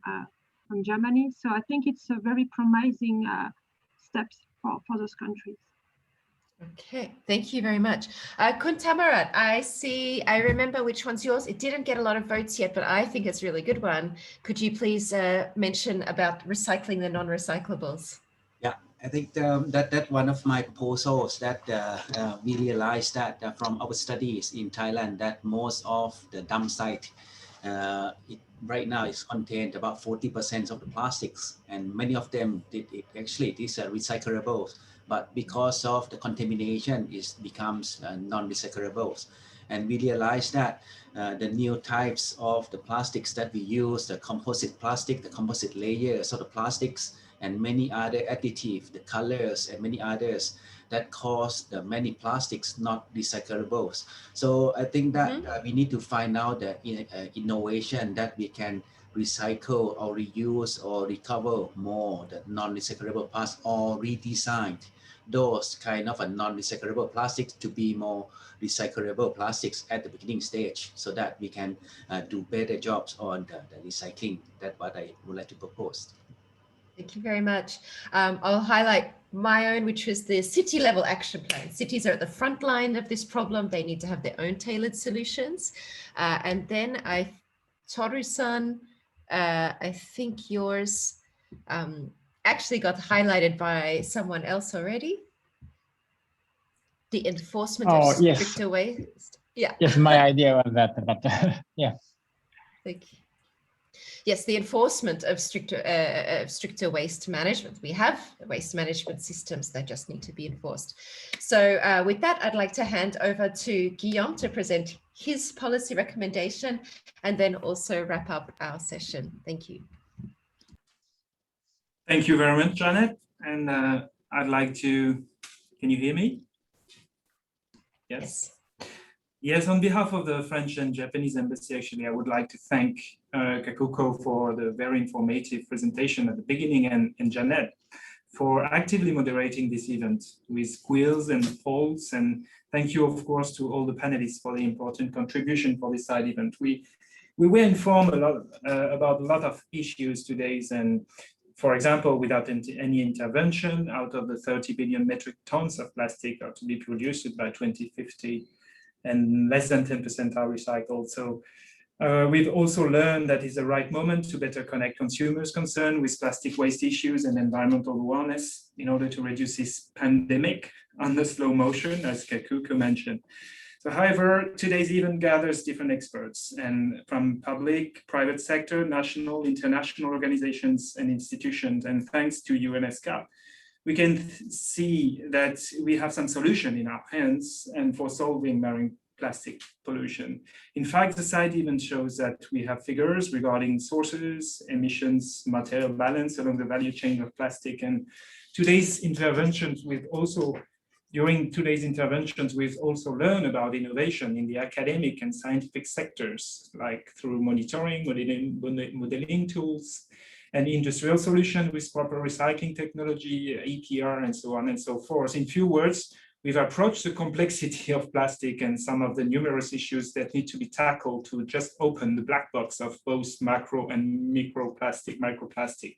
from Germany. So I think it's a very promising steps for those countries. Okay, thank you very much. Kuntamarat, I remember which one's yours. It didn't get a lot of votes yet, but I think it's a really good one. Could you please mention about recycling the non-recyclables? Yeah, I think that one of my proposals that we realized that from our studies in Thailand that most of the dump site right now is contained about 40% of the plastics, and many of them these are recyclables. But because of the contamination, it becomes non-recyclables. And we realized that the new types of the plastics that we use, the composite plastic, the composite layers of the plastics, and many other additives, the colors, and many others that cause the many plastics not recyclables. So I think that we need to find out the innovation that we can recycle or reuse or recover more the non-recyclable parts or redesign those kind of a non-recyclable plastics to be more recyclable plastics at the beginning stage, so that we can do better jobs on the recycling. That's what I would like to propose. Thank you very much. I'll highlight my own, which was the city level action plan. Cities are at the front line of this problem. They need to have their own tailored solutions. And then Toru-san, I think yours actually got highlighted by someone else already. The enforcement of stricter waste. Yeah. Yes, my idea was that, but yeah. Thank you. Yes, the enforcement of stricter waste management. We have waste management systems that just need to be enforced. So with that, I'd like to hand over to Guillaume to present his policy recommendation and then also wrap up our session. Thank you. Thank you very much, Janet. And I'd like to, can you hear me? Yes. Yes, on behalf of the French and Japanese embassy, actually, I would like to thank Kakuko for the very informative presentation at the beginning and Janet for actively moderating this event with quiz and polls. And thank you, of course, to all the panelists for the important contribution for this side event. We were informed a lot about a lot of issues today, and for example, without any intervention, out of the 30 billion metric tons of plastic are to be produced by 2050, and less than 10% are recycled. So we've also learned that it's the right moment to better connect consumers' concern with plastic waste issues and environmental awareness in order to reduce this pandemic on the slow motion, as Kakuko mentioned. So, however, today's event gathers different experts and from public, private sector, national, international organizations and institutions. And thanks to ESCAP, we can see that we have some solution in our hands and for solving marine plastic pollution. In fact, the site even shows that we have figures regarding sources, emissions, material balance along the value chain of plastic. And today's interventions during today's interventions, we've also learned about innovation in the academic and scientific sectors, like through monitoring, modeling tools, and industrial solution with proper recycling technology, EPR, and so on and so forth. In few words, we've approached the complexity of plastic and some of the numerous issues that need to be tackled to just open the black box of both macro and microplastic.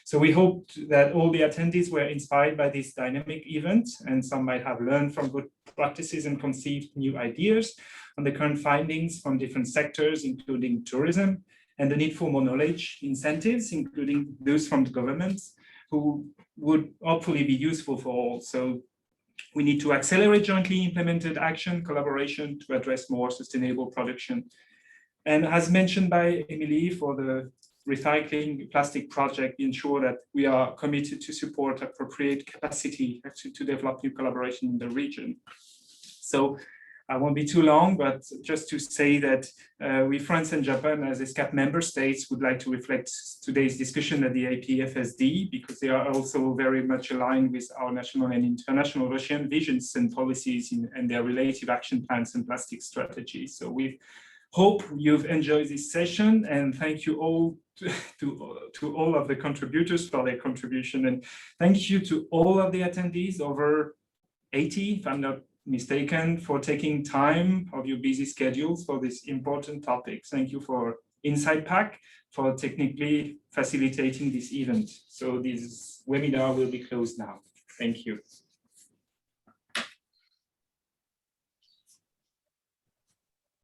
So we hope that all the attendees were inspired by this dynamic event, and some might have learned from good practices and conceived new ideas on the current findings from different sectors, including tourism, and the need for more knowledge, incentives, including those from the governments, who would hopefully be useful for all. So we need to accelerate jointly implemented action, collaboration to address more sustainable production. And as mentioned by Emily, for the recycling plastic project, ensure that we are committed to support appropriate capacity to develop new collaboration in the region. So I won't be too long, but just to say that we, France and Japan, as ESCAP member states, would like to reflect today's discussion at the APFSD, because they are also very much aligned with our national and international ocean visions and policies and their related action plans and plastic strategies. So we hope you've enjoyed this session, and thank you all to all of the contributors for their contribution. And thank you to all of the attendees, over 80, if I'm not mistaken, for taking time of your busy schedules for this important topic. Thank you for Inside Pack for technically facilitating this event. So this webinar will be closed now. Thank you.